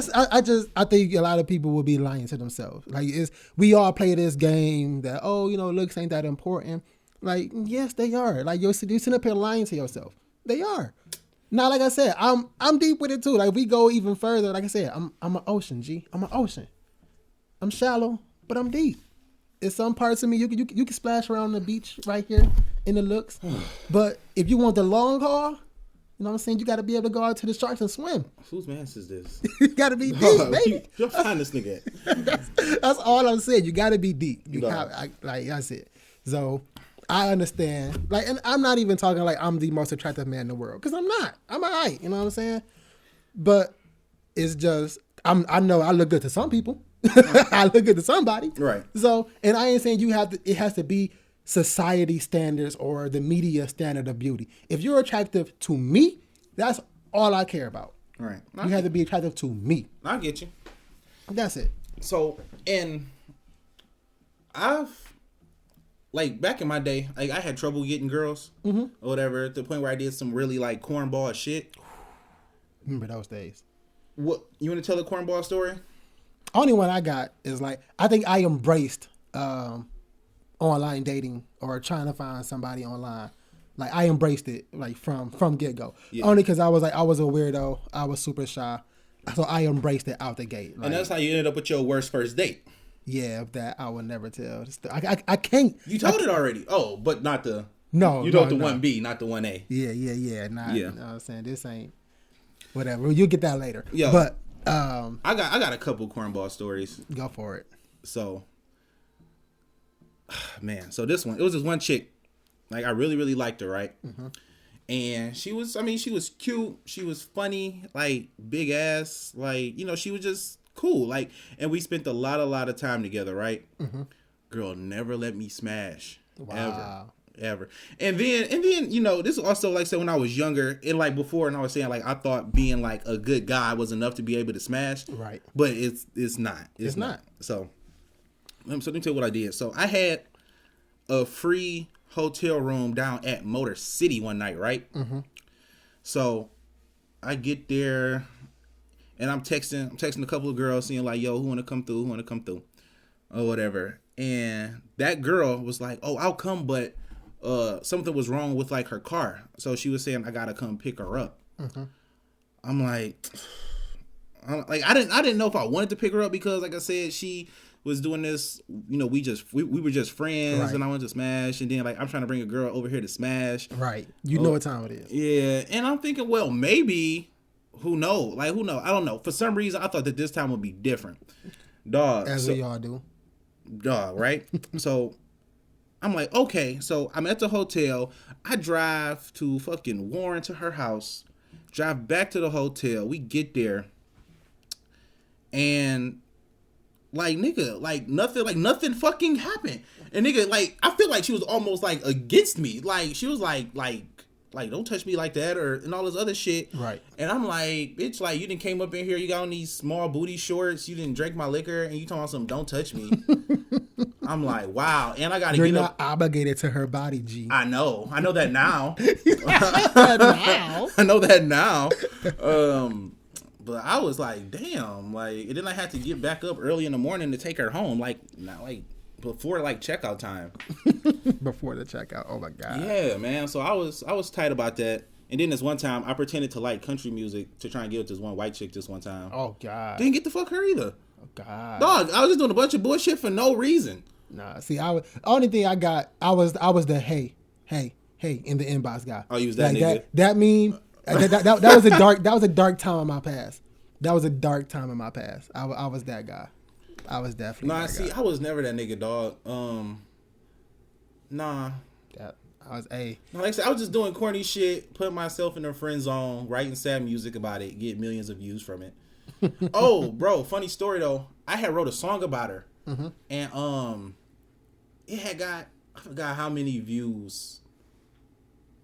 I think a lot of people will be lying to themselves. Like we all play this game that looks ain't that important. Like, yes, they are. Like, you're sitting up here lying to yourself. They are. Now, like I said, I'm deep with it too. Like, we go even further. Like I said, I'm an ocean, G. I'm an ocean. I'm shallow, but I'm deep. In some parts of me, you can splash around the beach right here in the looks. But if you want the long haul, You know what I'm saying? You got to be able to go out to the sharks and swim. Whose man's is this? You got to be deep, baby. You'll find this nigga at. That's all I'm saying. You got to be deep. That's it. So I understand. Like, and I'm not even talking like I'm the most attractive man in the world, because I'm not. I'm all right. You know what I'm saying? But it's just I know I look good to some people. I look good to somebody. Right. So, and I ain't saying it has to be society standards or the media standard of beauty. If you're attractive to me, that's all I care about. Right. You have to be attractive to me. I get you. That's it. So, and like back in my day, like I had trouble getting girls or whatever, to the point where I did some really like cornball shit. Remember those days. What, you want to tell the cornball story? Only one I got is like, I think I embraced online dating or trying to find somebody online. Like I embraced it like from get go. Yeah. Only because I was a weirdo. I was super shy, so I embraced it out the gate. Like, and that's how you ended up with your worst first date. Yeah, that I would never tell. I can't. You told it already. Oh, but not the. No, you told the 1B, not the 1A. Yeah. Nah, yeah. You know what I'm saying? This ain't whatever. You'll get that later. Yeah. But I got a couple cornball stories. Go for it. So, man, so it was this one chick, like I really, really liked her, right? Mm-hmm. And she was cute, she was funny, like big ass, like, you know, she was just cool, like, and we spent a lot of time together, right? Mm-hmm. Girl never let me smash. Wow. Ever. And then, you know, this is also like, so when I was younger and like before, and I was saying like, I thought being like a good guy was enough to be able to smash. Right. But it's not. It's not. So let me tell you what I did. So I had a free hotel room down at Motor City one night, right? Mm-hmm. So I get there and I'm texting a couple of girls saying like, yo, who want to come through? Or whatever. And that girl was like, oh, I'll come, but something was wrong with like her car, so she was saying I gotta come pick her up. Mm-hmm. I'm like I didn't know if I wanted to pick her up, because like I said, she was doing this, you know, we were just friends, right. And I wanted to smash, and then like I'm trying to bring a girl over here to smash, right? You know what time it is. Yeah. And I'm thinking, well, maybe, who knows, I don't know, for some reason I thought that this time would be different, dog, as we all do, dog, right? So I'm like, okay, so I'm at the hotel. I drive to fucking Warren to her house, drive back to the hotel. We get there, and like, nigga, like nothing fucking happened. And nigga, like, I feel like she was almost like against me. Like, she was like, don't touch me like that, and all this other shit. Right. And I'm like, bitch, like, you done came up in here, you got on these small booty shorts, you didn't drink my liquor, and you talking about something, don't touch me. I'm like, wow. And I gotta You're get not up. Obligated to her body, G. I know that now. I know that now. But I was like, damn, like, and then I had to get back up early in the morning to take her home, like, not like before like checkout time. Before the checkout. Oh my god. Yeah, man. So I was tight about that. And then this one time I pretended to like country music to try and get with this one white chick this one time. Oh god. Didn't get to fuck her either. Oh god. Dog, I was just doing a bunch of bullshit for no reason. Nah, see, only thing I got, I was the hey in the inbox guy. Oh, you was that like nigga? That mean that was a dark time in my past. That was a dark time in my past. I was that guy. I was definitely. Nah, see, guy. I was never that nigga, dog. Nah. Like I said, I was just doing corny shit, putting myself in a friend zone, writing sad music about it, get millions of views from it. Oh, bro, funny story though. I had wrote a song about her, mm-hmm. And it had got, I forgot how many views.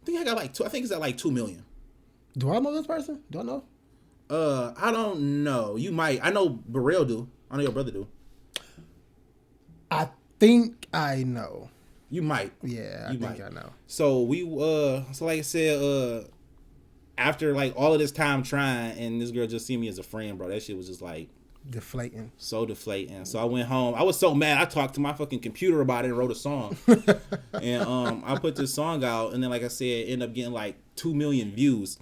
I think I got like 2. I think it's at like 2 million. Do I know this person? Do I know? I don't know. You might. I know Burrell do. I know your brother do. I think I know. You might. Yeah, I think I know. So we so like I said, after like all of this time trying, and this girl just see me as a friend, bro. That shit was just like deflating. So deflating. So I went home. I was so mad. I talked to my fucking computer about it and wrote a song. And I put this song out, and then like I said, it ended up getting like 2 million views.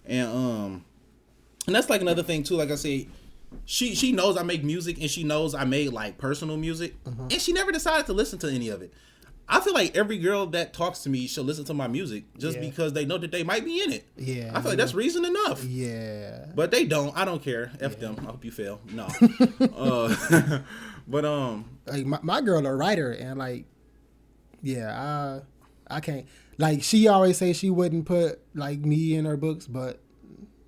And that's like another thing too. Like I said, she knows I make music, and she knows I made like personal music, mm-hmm. And she never decided to listen to any of it. I feel like every girl that talks to me should listen to my music just because they know that they might be in it. Yeah. I feel like that's reason enough. Yeah. But they don't. I don't care. F them. I hope you fail. No. But like my girl a writer, and like, yeah, I can't. Like, she always say she wouldn't put like me in her books, but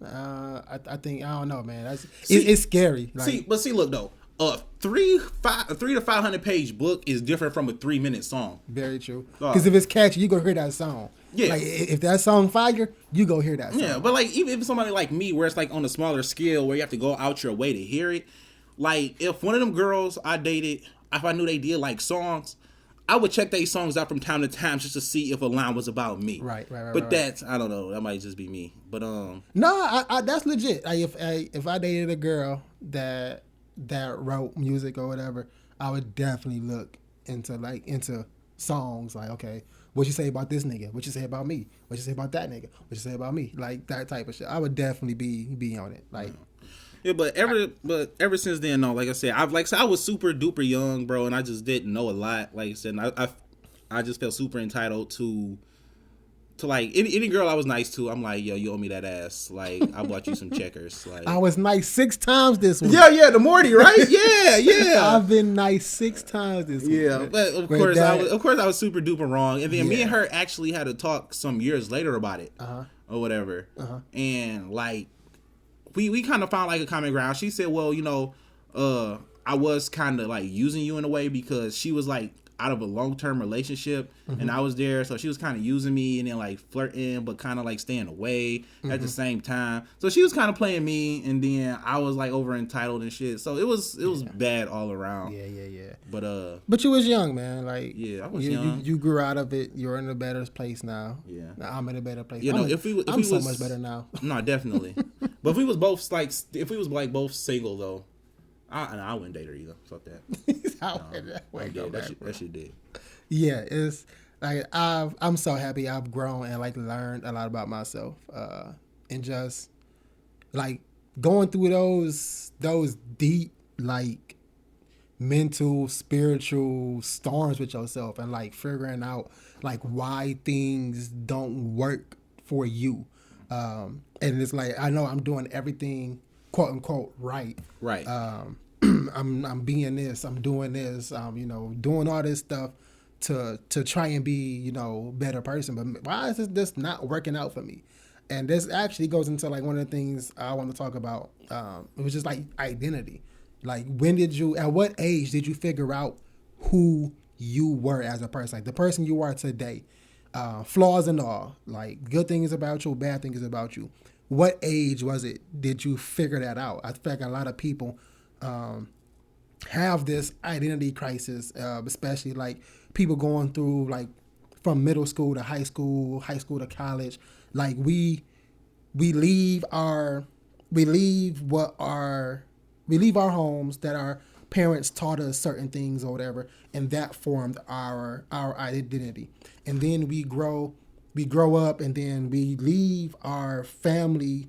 I think, I don't know, man. It's scary. Like, see, look though. A 300 to 500 page book is different from a 3-minute song. Very true. Because if it's catchy, you go hear that song. Yeah. Like, if that song fire, you go hear that song. Yeah, but like, even if somebody like me, where it's like on a smaller scale, where you have to go out your way to hear it, like if one of them girls I dated, if I knew they did like songs, I would check their songs out from time to time just to see if a line was about me. Right. But that's, I don't know, that might just be me. But no, I that's legit. Like, if I dated a girl that wrote music or whatever, I would definitely look into songs. Like, okay, what you say about this nigga? What you say about me? What you say about that nigga? What you say about me? Like, that type of shit. I would definitely be on it. Like, yeah, but ever since then, no, like I said, I was super duper young, bro, and I just didn't know a lot. Like I said, I just felt super entitled to like any girl I was nice to. I'm like, yo, you owe me that ass. Like, I bought you some checkers. Like, I was nice 6 times this week. Yeah, the Morty, right? Yeah. I've been nice 6 times this week. Yeah, but of course I was super duper wrong. And then me and her actually had to talk some years later about it, or whatever. And like, we kind of found like a common ground. She said, well, you know, I was kind of like using you in a way because she was like out of a long-term relationship and I was there, so she was kind of using me and then like flirting but kind of like staying away at the same time. So she was kind of playing me, and then I was like over entitled and shit. So it was bad all around. Yeah. But you was young, man. Like, I was young. You grew out of it. You're in a better place now. Yeah. Now I'm in a better place. You know, I'm so much better now. No, definitely. But if we was both both single though, I wouldn't date her either. Fuck that. That shit did. Yeah, it's like I'm so happy I've grown and like learned a lot about myself, and just like going through those deep like mental, spiritual storms with yourself, and like figuring out like why things don't work for you, and it's like, I know I'm doing everything quote unquote right. I'm being this, I'm doing this, you know, doing all this stuff to try and be, you know, better person. But why is this not working out for me? And this actually goes into like one of the things I want to talk about. It was just like identity. Like, at what age did you figure out who you were as a person? Like the person you are today, flaws and all, like good things about you, bad things about you. What age did you figure that out? I feel like a lot of people have this identity crisis, especially like people going through like from middle school to high school to college. Like we leave our homes that our parents taught us certain things or whatever, and that formed our identity. And then we grow up, and then we leave our families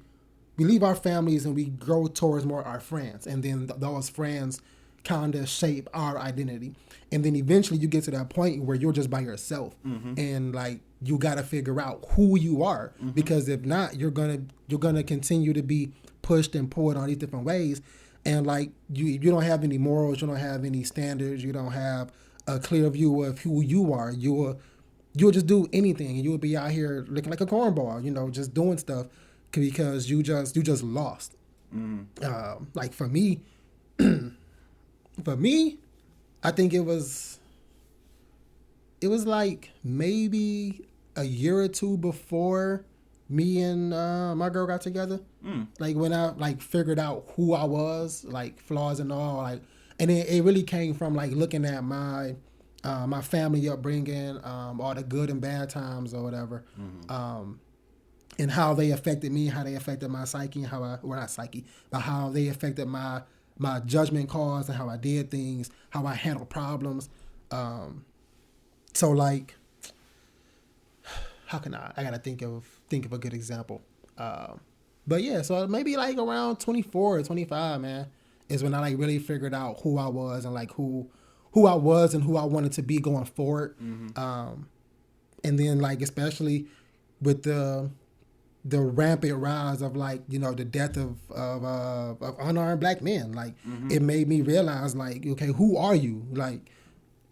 and we grow towards more our friends, and then those friends kind of shape our identity. And then eventually you get to that point where you're just by yourself, and like you got to figure out who you are, because if not, you're gonna continue to be pushed and pulled all these different ways, and like you don't have any morals, you don't have any standards, you don't have a clear view of who you are. You'll just do anything, and you'll be out here looking like a cornball, you know, just doing stuff because you just lost. Like for me, I think it was like maybe a year or two before me and my girl got together. Like when I like figured out who I was, like flaws and all, like, and it really came from like looking at my family upbringing, all the good and bad times or whatever, and how they affected me, how they affected my psyche, but how they affected my judgment calls and how I did things, how I handled problems. So like, how can I gotta think of a good example. But yeah, so maybe like around 24 or 25, man, is when I like really figured out who I was and like who who I was and who I wanted to be going forward. Mm-hmm. And then like especially with the rampant rise of like, you know, the death of unarmed black men, like it made me realize like, okay, who are you? Like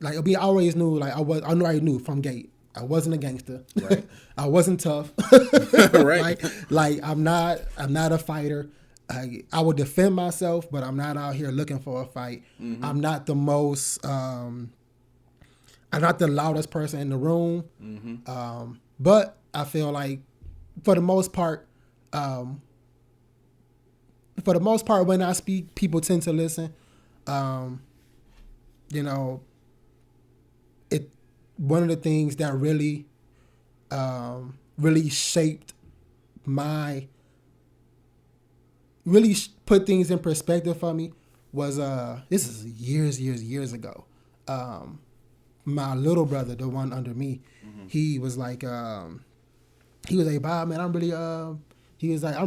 I mean, I always knew like I already knew from gate I wasn't a gangster. Right. I wasn't tough. Right. Like I'm not a fighter. I would defend myself, but I'm not out here looking for a fight. Mm-hmm. I'm not the most. I'm not the loudest person in the room. Mm-hmm. But I feel like, for the most part, when I speak, people tend to listen. You know, one of the things that really shaped put things in perspective for me was this is years ago. My little brother, the one under me, he was like Bob, man, I'm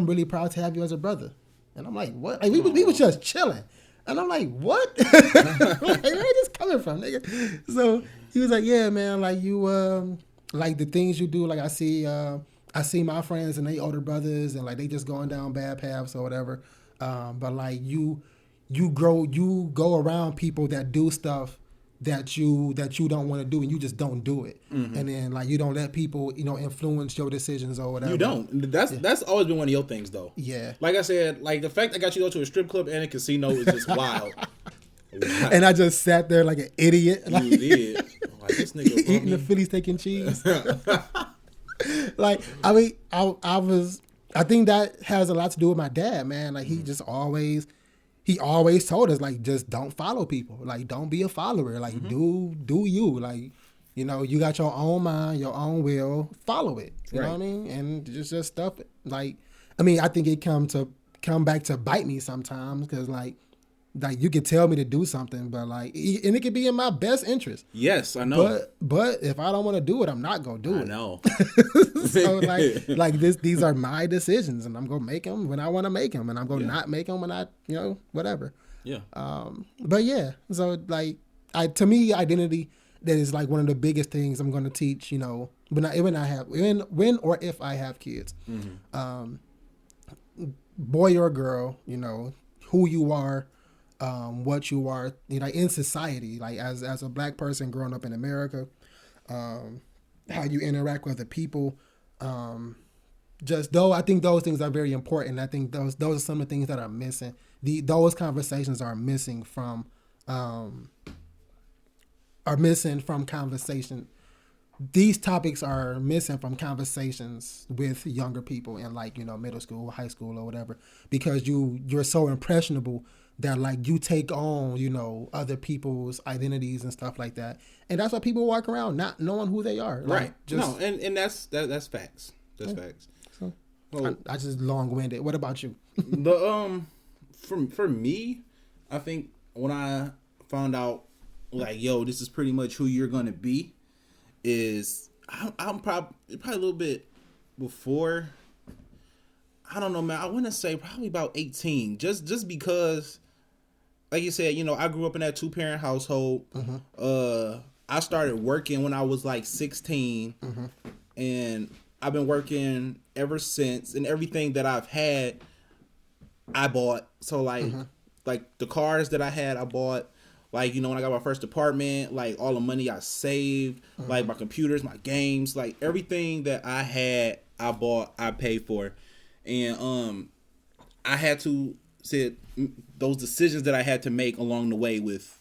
really proud to have you as a brother. And I'm like, what? Like, we was just chilling. And I'm like, what? Like, where is this coming from, nigga? So he was like, yeah, man, like you, like the things you do, like I see my friends and they older brothers and like they just going down bad paths or whatever. But like you go around people that do stuff that you don't want to do and you just don't do it. And then like you don't let people, you know, influence your decisions or whatever. You don't. That's always been one of your things though. Yeah. Like I said, like the fact I got you to go to a strip club and a casino is just wild. And I just sat there like an idiot. Like, you did. Like this nigga eating the Philly steak and cheese. Like, I mean, I think that has a lot to do with my dad, man. Like he always told us, like, just don't follow people. Like, don't be a follower. Like, do you. Like, you know, you got your own mind, your own will. Follow it. You know what I mean? And just stuff. Like, I mean, I think it come back to bite me sometimes because, like you could tell me to do something, but like, and it could be in my best interest. Yes, I know. But if I don't want to do it, I'm not gonna do it. I know. So like these are my decisions, and I'm gonna make them when I want to make them, and I'm gonna not make them when I, you know, whatever. Yeah. But yeah, so like, to me, identity, that is like one of the biggest things I'm gonna teach. You know, when or if I have kids, boy or girl, you know, who you are. What you are, you know, in society, like as a black person growing up in America, how you interact with other people, I think those things are very important. I think those are some of the things that are missing. Those conversations are missing from conversation. These topics are missing from conversations with younger people in, like, you know, middle school, high school, or whatever, because you're so impressionable that like you take on, you know, other people's identities and stuff like that, and that's why people walk around not knowing who they are. Like, right. No, and that's facts. That's facts. So I just long winded. What about you? For me, I think when I found out like, yo, this is pretty much who you're gonna be, is I'm probably a little bit before. I don't know, man. I want to say probably about 18, just because. Like you said, you know, I grew up in that 2-parent household. I started working when I was like 16, and I've been working ever since. And everything that I've had, I bought. So like the cars that I had, I bought. Like, you know, when I got my first apartment, like all the money I saved, like my computers, my games, like everything that I had, I bought, I paid for, and I had to sit those decisions that I had to make along the way with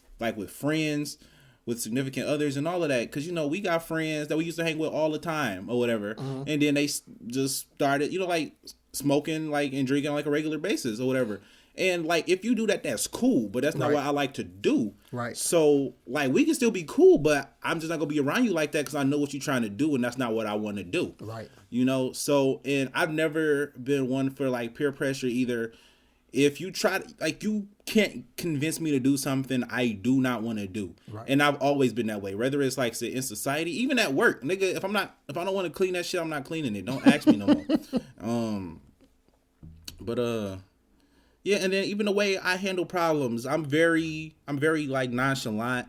friends, with significant others and all of that. Cause, you know, we got friends that we used to hang with all the time or whatever. And then they just started, you know, like smoking, like, and drinking on like a regular basis or whatever. And like, if you do that, that's cool, but that's not what I like to do. Right. So like, we can still be cool, but I'm just not gonna be around you like that because I know what you're trying to do, and that's not what I want to do. Right. You know. So, and I've never been one for like peer pressure either. If you try to, like, you can't convince me to do something I do not want to do. Right. And I've always been that way. Whether it's like, say, in society, even at work, nigga. If I don't want to clean that shit, I'm not cleaning it. Don't ask me no more. Yeah, and then even the way I handle problems, I'm very like nonchalant.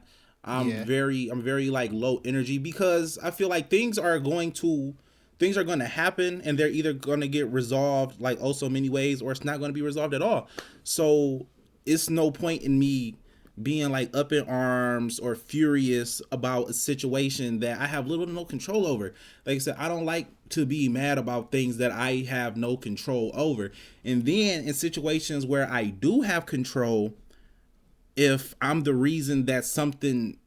I'm very like low energy because I feel like things are going to happen and they're either going to get resolved like oh so many ways or it's not going to be resolved at all. So it's no point in me being like up in arms or furious about a situation that I have little to no control over. Like I said, I don't like to be mad about things that I have no control over. And then in situations where I do have control, if I'm the reason that something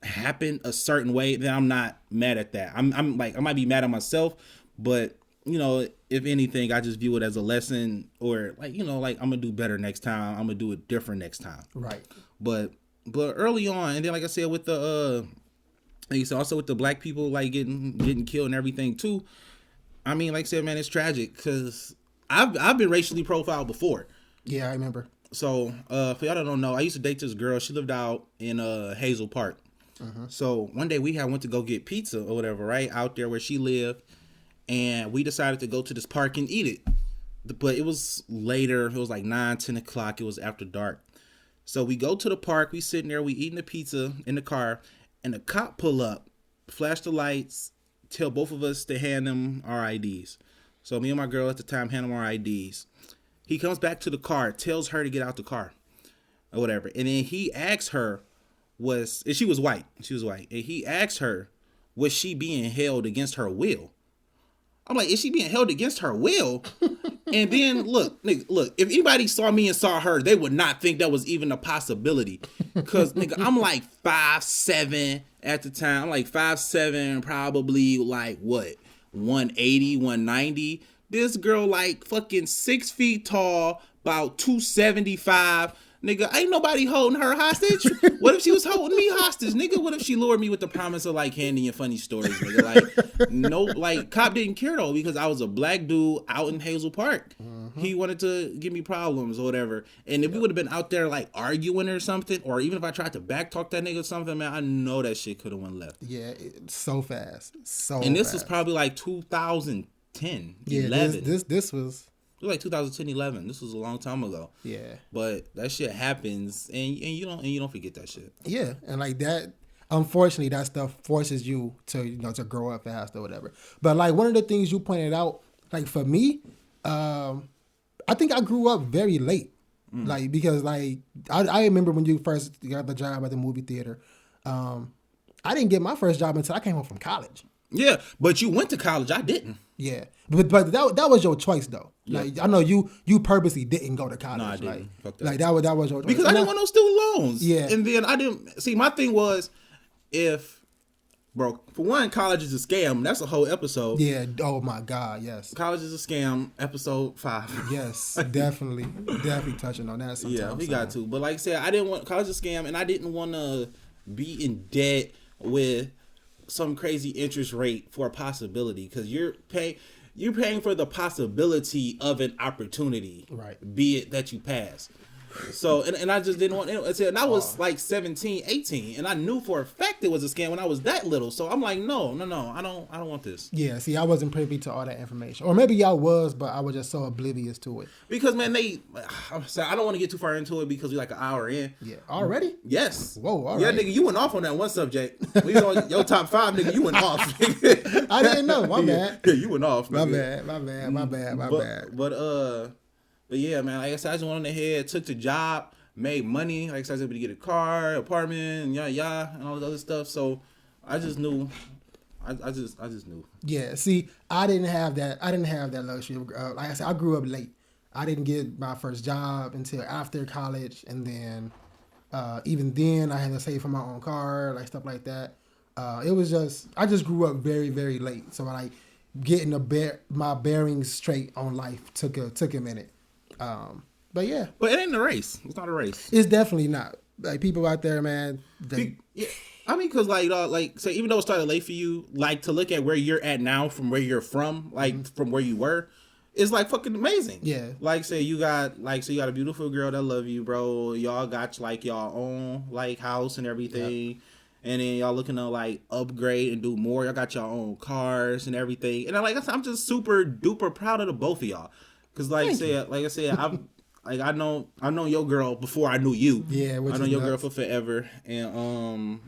happened a certain way, then I'm not mad at that. I'm like, I might be mad at myself, but you know, if anything, I just view it as a lesson or like, you know, like I'm gonna do better next time. I'm gonna do it different next time. Right. But early on, and then like I said with the like I said, also with the black people like getting killed and everything too. I mean, like I said, man, it's tragic because I've been racially profiled before. Yeah, I remember. So for y'all that don't know, I used to date this girl. She lived out in Hazel Park. So one day we went to go get pizza or whatever, right out there where she lived, and we decided to go to this park and eat it. But it was later. It was like 9, 10 o'clock. It was after dark. So we go to the park. We sitting there. We eating the pizza in the car, and the cop pull up, flash the lights, tell both of us to hand them our IDs. So me and my girl at the time hand him our IDs. He comes back to the car, tells her to get out the car or whatever, and then he asks her. And she was white. And he asked her, was she being held against her will? I'm like, is she being held against her will? And then look, if anybody saw me and saw her, they would not think that was even a possibility. Cause nigga, I'm like 5'7" at the time. I'm like 5'7", probably like what, 180, 190. This girl like fucking 6 feet tall, about 275. Nigga, ain't nobody holding her hostage. What if she was holding me hostage, nigga? What if she lured me with the promise of like handing you funny stories, nigga? Like, no, like cop didn't care though because I was a black dude out in Hazel Park. He wanted to give me problems or whatever. And if we would have been out there like arguing or something, or even if I tried to backtalk that nigga or something, man, I know that shit could have went left. Yeah, so fast, And this was probably like 2010, yeah, 11. This was. It was like 2010, 11. This was a long time ago. Yeah. But that shit happens, and you don't forget that shit. Yeah, and like that, unfortunately, that stuff forces you to to grow up fast or whatever. But like one of the things you pointed out, like for me, I think I grew up very late. Like because like I remember when you first got the job at the movie theater, I didn't get my first job until I came home from college. Yeah, but you went to college. I didn't. Yeah, but that was your choice though. Yeah. Like I know you purposely didn't go to college. No, I didn't. Like, Fuck that. Like that was your choice. Because I didn't want no student loans. Yeah, and then I didn't see. My thing was, for one, college is a scam. That's a whole episode. Yeah. Oh my God. Yes. College is a scam. Episode 5. Yes, definitely touching on that. Sometime, yeah, we got to. But like I said, I didn't want college is a scam, and I didn't want to be in debt with some crazy interest rate for a possibility because you're paying for the possibility of an opportunity, right? Be it that you pass. So and I just didn't want it. And I was like 17, 18, and I knew for a fact it was a scam when I was that little. So I'm like, no, I don't want this. Yeah, see, I wasn't privy to all that information, or maybe y'all was, but I was just so oblivious to it. Because man, I'm sorry, I don't want to get too far into it because we're like an hour in. Yeah, already? Yes. Whoa, all yeah, right. Nigga, you went off on that one subject. We was on your top 5, nigga. You went off. I didn't know. My bad. Yeah, you went off. My nigga. bad. But yeah, man, like I said, I just went on ahead, took the job, made money. Like I said, I was able to get a car, apartment, and and all this other stuff. So I just knew. I just knew. Yeah, see, I didn't have that luxury. Like I said, I grew up late. I didn't get my first job until after college, and then even then, I had to save for my own car, like stuff like that. It was I just grew up very, very late. So like getting my bearings straight on life took a minute. But yeah. But it ain't a race. It's not a race. It's definitely not. Like people out there, man. Yeah. I mean, cause say even though it started late for you, like to look at where you're at now from where you're from, like from where you were, is like fucking amazing. Yeah. Like say you got a beautiful girl that love you, bro. Y'all got like y'all own like house and everything. Yep. And then y'all looking to like upgrade and do more. Y'all got your own cars and everything. And I'm just super duper proud of the both of y'all. Cause like I said, I've known your girl before I knew you. Yeah, I know your girl for forever, and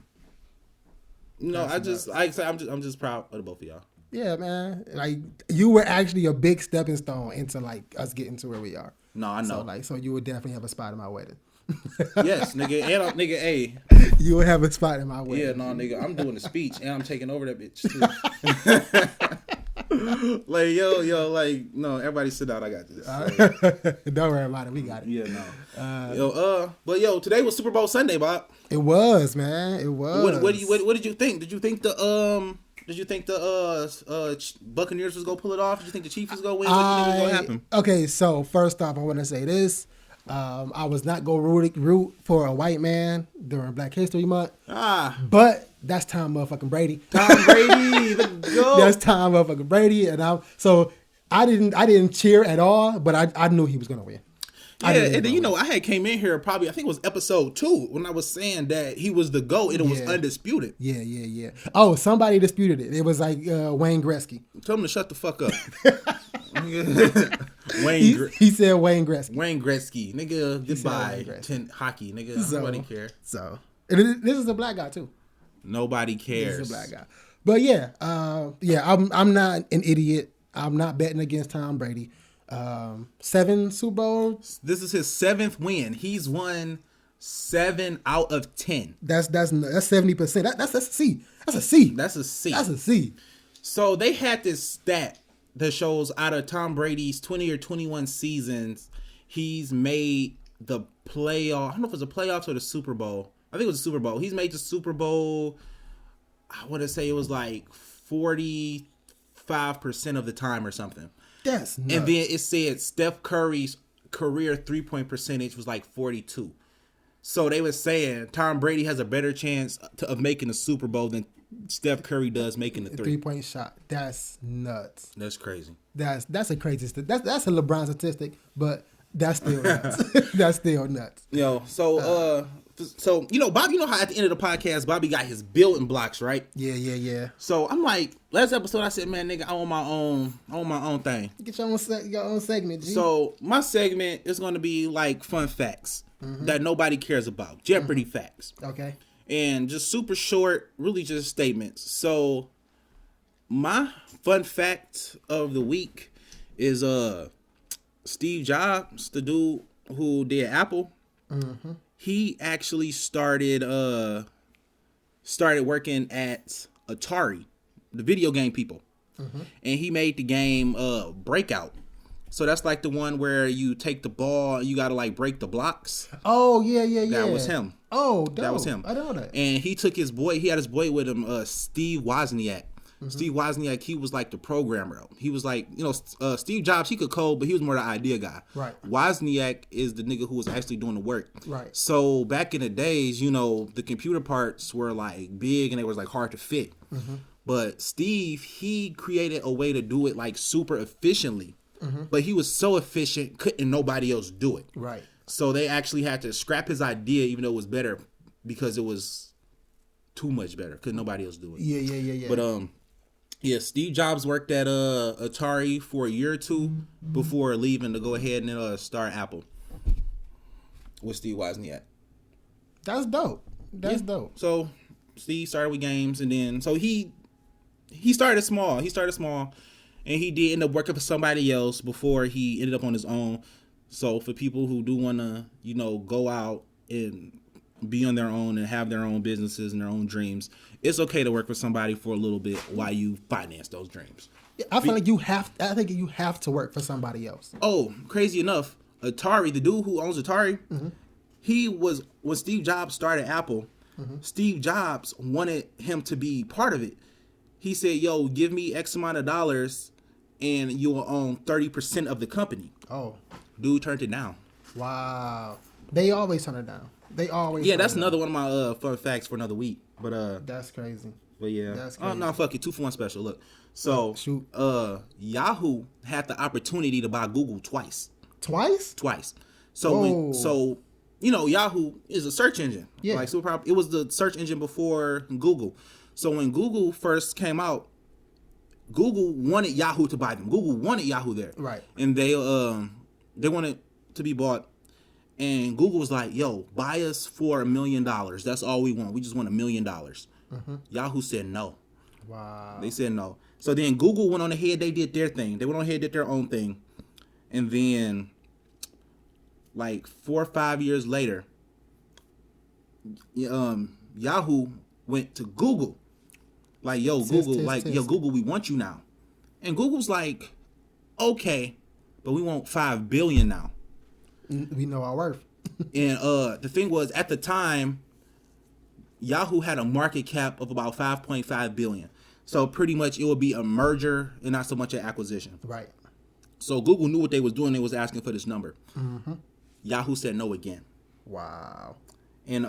No, I'm just proud of the both of y'all. Yeah, man. Like, you were actually a big stepping stone into like us getting to where we are. No, I know. So you would definitely have a spot in my wedding. Yes, nigga, and nigga, hey, you would have a spot in my wedding. Yeah, no, nigga, I'm doing the speech and I'm taking over that bitch too. Like, yo, like, no, everybody sit down. I got this. Don't worry about it. We got it. Yeah, no. But today was Super Bowl Sunday, Bob. It was, man. It was. What did you think? Did you think the Buccaneers was gonna pull it off? Did you think the Chiefs was gonna win? What did you think was gonna happen? Okay, so first off, I want to say this. I was not going to root for a white man during Black History Month. But that's Tom motherfucking Brady. Tom Brady, the GOAT. That's Tom motherfucking Brady, and I didn't cheer at all, but I knew he was gonna win. Yeah, and then I had came in here probably I think it was episode 2 when I was saying that he was the GOAT and it was undisputed. Yeah. Oh, somebody disputed it. It was like Wayne Gretzky. Tell him to shut the fuck up. He said Wayne Gretzky. Wayne Gretzky, nigga. Goodbye. Hockey, nigga. Nobody cares. So this is a black guy too. Nobody cares. This is a black guy. But I'm not an idiot. I'm not betting against Tom Brady. 7 Super Bowls. This is his 7th win. He's won 7 out of 10. That's 70%. That's a C. That's a C. That's a C. That's a C. So they had this stat that shows out of Tom Brady's 20 or 21 seasons, he's made the playoff. I don't know if it was the playoffs or the Super Bowl. I think it was the Super Bowl. He's made the Super Bowl, I want to say it was like 45% of the time or something. That's nuts. And then it said Steph Curry's career 3-point percentage was like 42. So they were saying Tom Brady has a better chance of making the Super Bowl than Steph Curry does making the 3-point shot. That's nuts. That's crazy. That's a crazy statistic. That's a LeBron statistic, but that's still nuts. That's still nuts. So Bobby, how at the end of the podcast, Bobby got his building blocks, right? Yeah. So I'm like, last episode I said, man, nigga, I own my own thing. Get your own segment, G. So my segment is going to be like fun facts that nobody cares about. Jeopardy facts. Okay. And just super short, really just statements. So my fun fact of the week is Steve Jobs, the dude who did Apple. Mm-hmm. He actually started working at Atari, the video game people. Mm-hmm. And he made the game Breakout. So that's like the one where you take the ball and you got to like break the blocks. Oh, yeah. That was him. Oh, dope. That was him. I know that. And he took his boy, he had his boy with him, Steve Wozniak. Mm-hmm. Steve Wozniak, he was like the programmer. He was like, Steve Jobs, he could code, but he was more the idea guy. Right. Wozniak is the nigga who was actually doing the work. Right. So back in the days, the computer parts were like big and they was like hard to fit. Mm-hmm. But Steve, he created a way to do it like super efficiently. Mm-hmm. But he was so efficient, couldn't nobody else do it. Right. So they actually had to scrap his idea, even though it was better, because it was too much better. Couldn't nobody else do it. Yeah. But Steve Jobs worked at Atari for a year or two before leaving to go ahead and start Apple with Steve Wozniak. That's dope. That's dope. So Steve started with games, and then so he started small. And he did end up working for somebody else before he ended up on his own. So for people who do want to, go out and be on their own and have their own businesses and their own dreams, it's okay to work for somebody for a little bit while you finance those dreams. I think you have to work for somebody else. Oh, crazy enough, Atari, the dude who owns Atari, he was, when Steve Jobs started Apple, Steve Jobs wanted him to be part of it. He said, yo, give me X amount of dollars and you will own 30% of the company. Oh. Dude turned it down. Wow. They always turn it down. Yeah, that's another one of my fun facts for another week. But that's crazy. But yeah. That's crazy. Oh, no, fuck it. 2-for-1 special. Look. So, Yahoo had the opportunity to buy Google twice. Twice. So Yahoo is a search engine. Yeah. Like it was the search engine before Google. So when Google first came out, Google wanted Yahoo to buy them. Google wanted Yahoo there. Right. And they wanted to be bought. And Google was like, yo, buy us for $1 million. That's all we want. We just want $1 million. Yahoo said no. Wow. They said no. So then Google went on ahead. They did their thing. They went on ahead, did their own thing. And then, like 4 or 5 years later, Yahoo went to Google. Like, yo, Google, yo, Google, we want you now. And Google's like, okay, but we want $5 billion now. We know our worth. And the thing was, at the time, Yahoo had a market cap of about 5.5 billion. So pretty much it would be a merger and not so much an acquisition. Right. So Google knew what they was doing. They was asking for this number. Yahoo said no again. Wow. And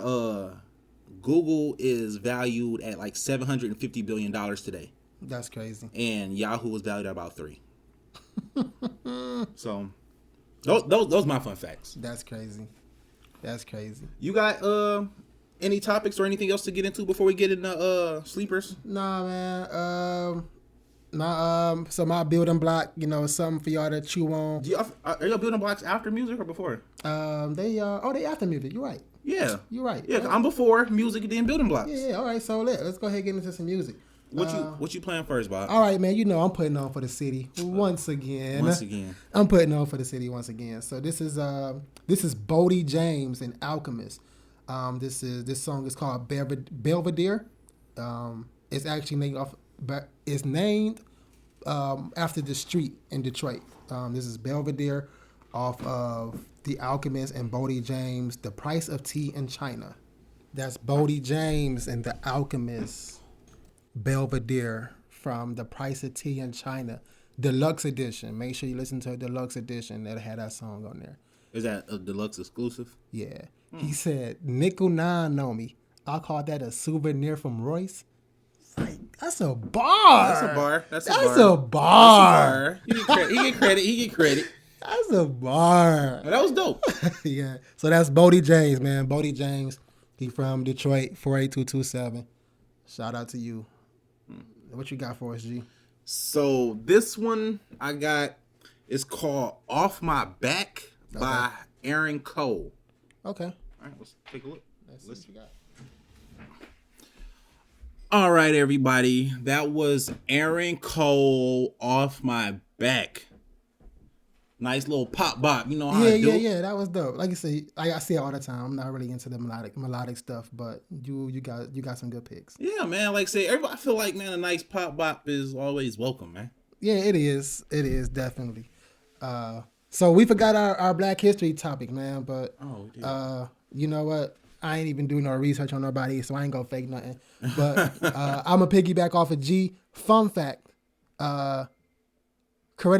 Google is valued at like $750 billion today. That's crazy. And Yahoo was valued at about 3. So those my fun facts. That's crazy. That's crazy. You got any topics or anything else to get into before we get into sleepers? Nah, man. So my building block, is something for y'all to chew on. Are y'all building blocks after music or before? They after music. You're right. Yeah. You're right. Yeah, I'm before music and then building blocks. Yeah. All right. So let's go ahead and get into some music. What you playing first, Bob? All right, man. I'm putting on for the city once again. I'm putting on for the city once again. So this is Bodie James and Alchemist. This song is called Belvedere. It's actually named after the street in Detroit. This is Belvedere off of The Alchemist and Bodie James, The Price of Tea in China. That's Bodie James and The Alchemist, Belvedere from The Price of Tea in China, deluxe edition. Make sure you listen to a deluxe edition that had that song on there. Is that a deluxe exclusive? Yeah. He said, Nickel 9 on me. I call that a souvenir from Royce. Like, that's a bar. That's a bar. He get credit. That's a bar. That was dope. Yeah. So that's Bodie James, man. Bodie James. He from Detroit, 48227. Shout out to you. What you got for us, G? So this one I got is called Off My Back by Aaron Cole. Okay. All right, let's take a look. Let's see what you got. All right, everybody. That was Aaron Cole, Off My Back. Nice little pop bop. You know how I do. Yeah. That was dope. Like you say, I say it all the time. I'm not really into the melodic stuff, but you got some good picks. Yeah, man. Like say, everybody, I feel like, man, a nice pop bop is always welcome, man. Yeah, it is. It is definitely. So we forgot our Black History topic, man. But you know what? I ain't even doing no research on nobody, so I ain't gonna fake nothing. But I'm gonna piggyback off of G. Fun fact: Coretta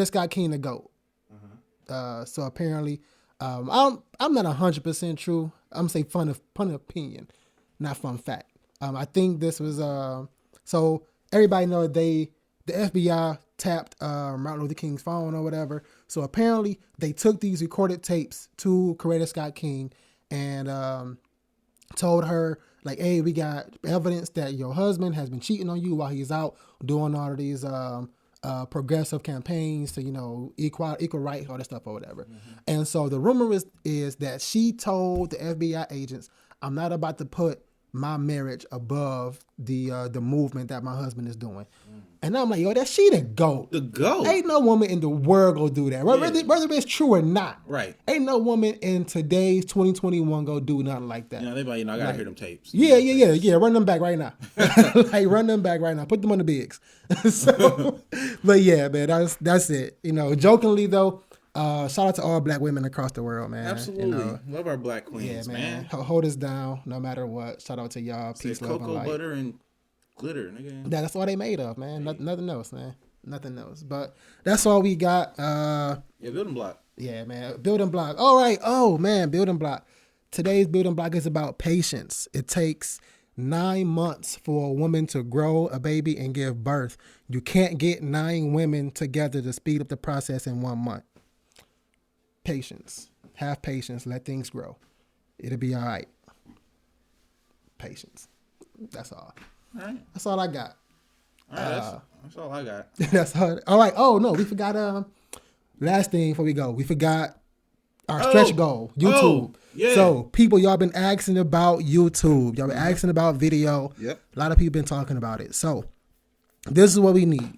Scott King the GOAT. So apparently, I'm not 100% true. I'm saying fun opinion, not fun fact. I think this was so everybody know the FBI tapped Martin Luther King's phone or whatever. So apparently they took these recorded tapes to Coretta Scott King and told her like, hey, we got evidence that your husband has been cheating on you while he's out doing all of these progressive campaigns to, equal rights, all that stuff or whatever. And so the rumor is that she told the FBI agents, I'm not about to put my marriage above the movement that my husband is doing. And I'm like, yo, that she the GOAT. The GOAT. Ain't no woman in the world go do that. Whether it's true or not. Right. Ain't no woman in today's 2021 go do nothing like that. I gotta hear them tapes. Yeah. Run them back right now. Run them back right now. Put them on the bigs. So, but yeah, man, that's it. Jokingly though, shout out to all Black women across the world, man. Absolutely. Love our Black queens, man. Hold us down no matter what. Shout out to y'all. Peace, love, and light. Cocoa butter and glitter, nigga. That's all they made of, man. Nothing else, man. Nothing else. But that's all we got. Building block. Yeah, man. Building block. All right. Oh, man. Building block. Today's building block is about patience. It takes 9 months for a woman to grow a baby and give birth. You can't get 9 women together to speed up the process in 1 month. Patience. Have patience. Let things grow. It'll be all right. Patience. That's all. All right. That's all I got. All right, that's all I got. That's all. All right. Oh no, we forgot. Last thing before we go, we forgot Our stretch goal, YouTube. Yeah. So people, y'all been asking about YouTube. Y'all been asking about video. Yep. A lot of people been talking about it. So this is what we need.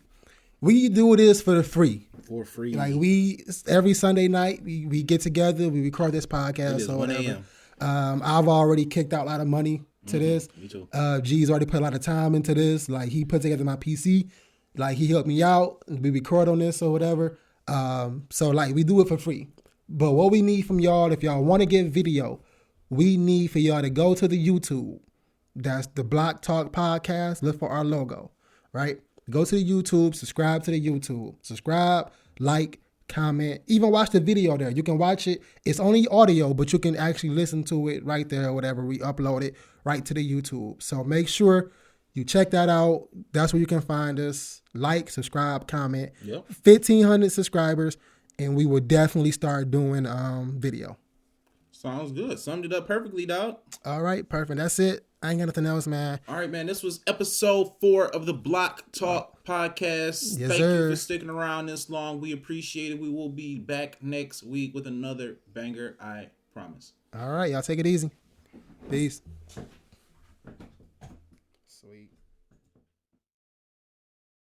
We do this for the free. For free. Like every Sunday night, we get together, we record this podcast or whatever. I've already kicked out a lot of money to this. Me too. G's already put a lot of time into this. Like he put together my PC. Like he helped me out. We record on this or whatever. So like we do it for free. But what we need from y'all, if y'all want to get video, we need for y'all to go to the YouTube. That's the Block Talk Podcast. Look for our logo, right? Go to the YouTube, subscribe to the YouTube. Subscribe, like, comment, even watch the video there. You can watch it. It's only audio, but you can actually listen to it right there or whatever. We upload it right to the YouTube. So make sure you check that out. That's where you can find us. Like, subscribe, comment. Yep. 1,500 subscribers. And we will definitely start doing video. Sounds good. Summed it up perfectly, dog. All right, perfect. That's it. I ain't got nothing else, man. All right, man. This was episode 4 of the Block Talk Podcast. Yes, Thank sir. you for sticking around this long. We appreciate it. We will be back next week with another banger, I promise. All right, y'all take it easy. Peace.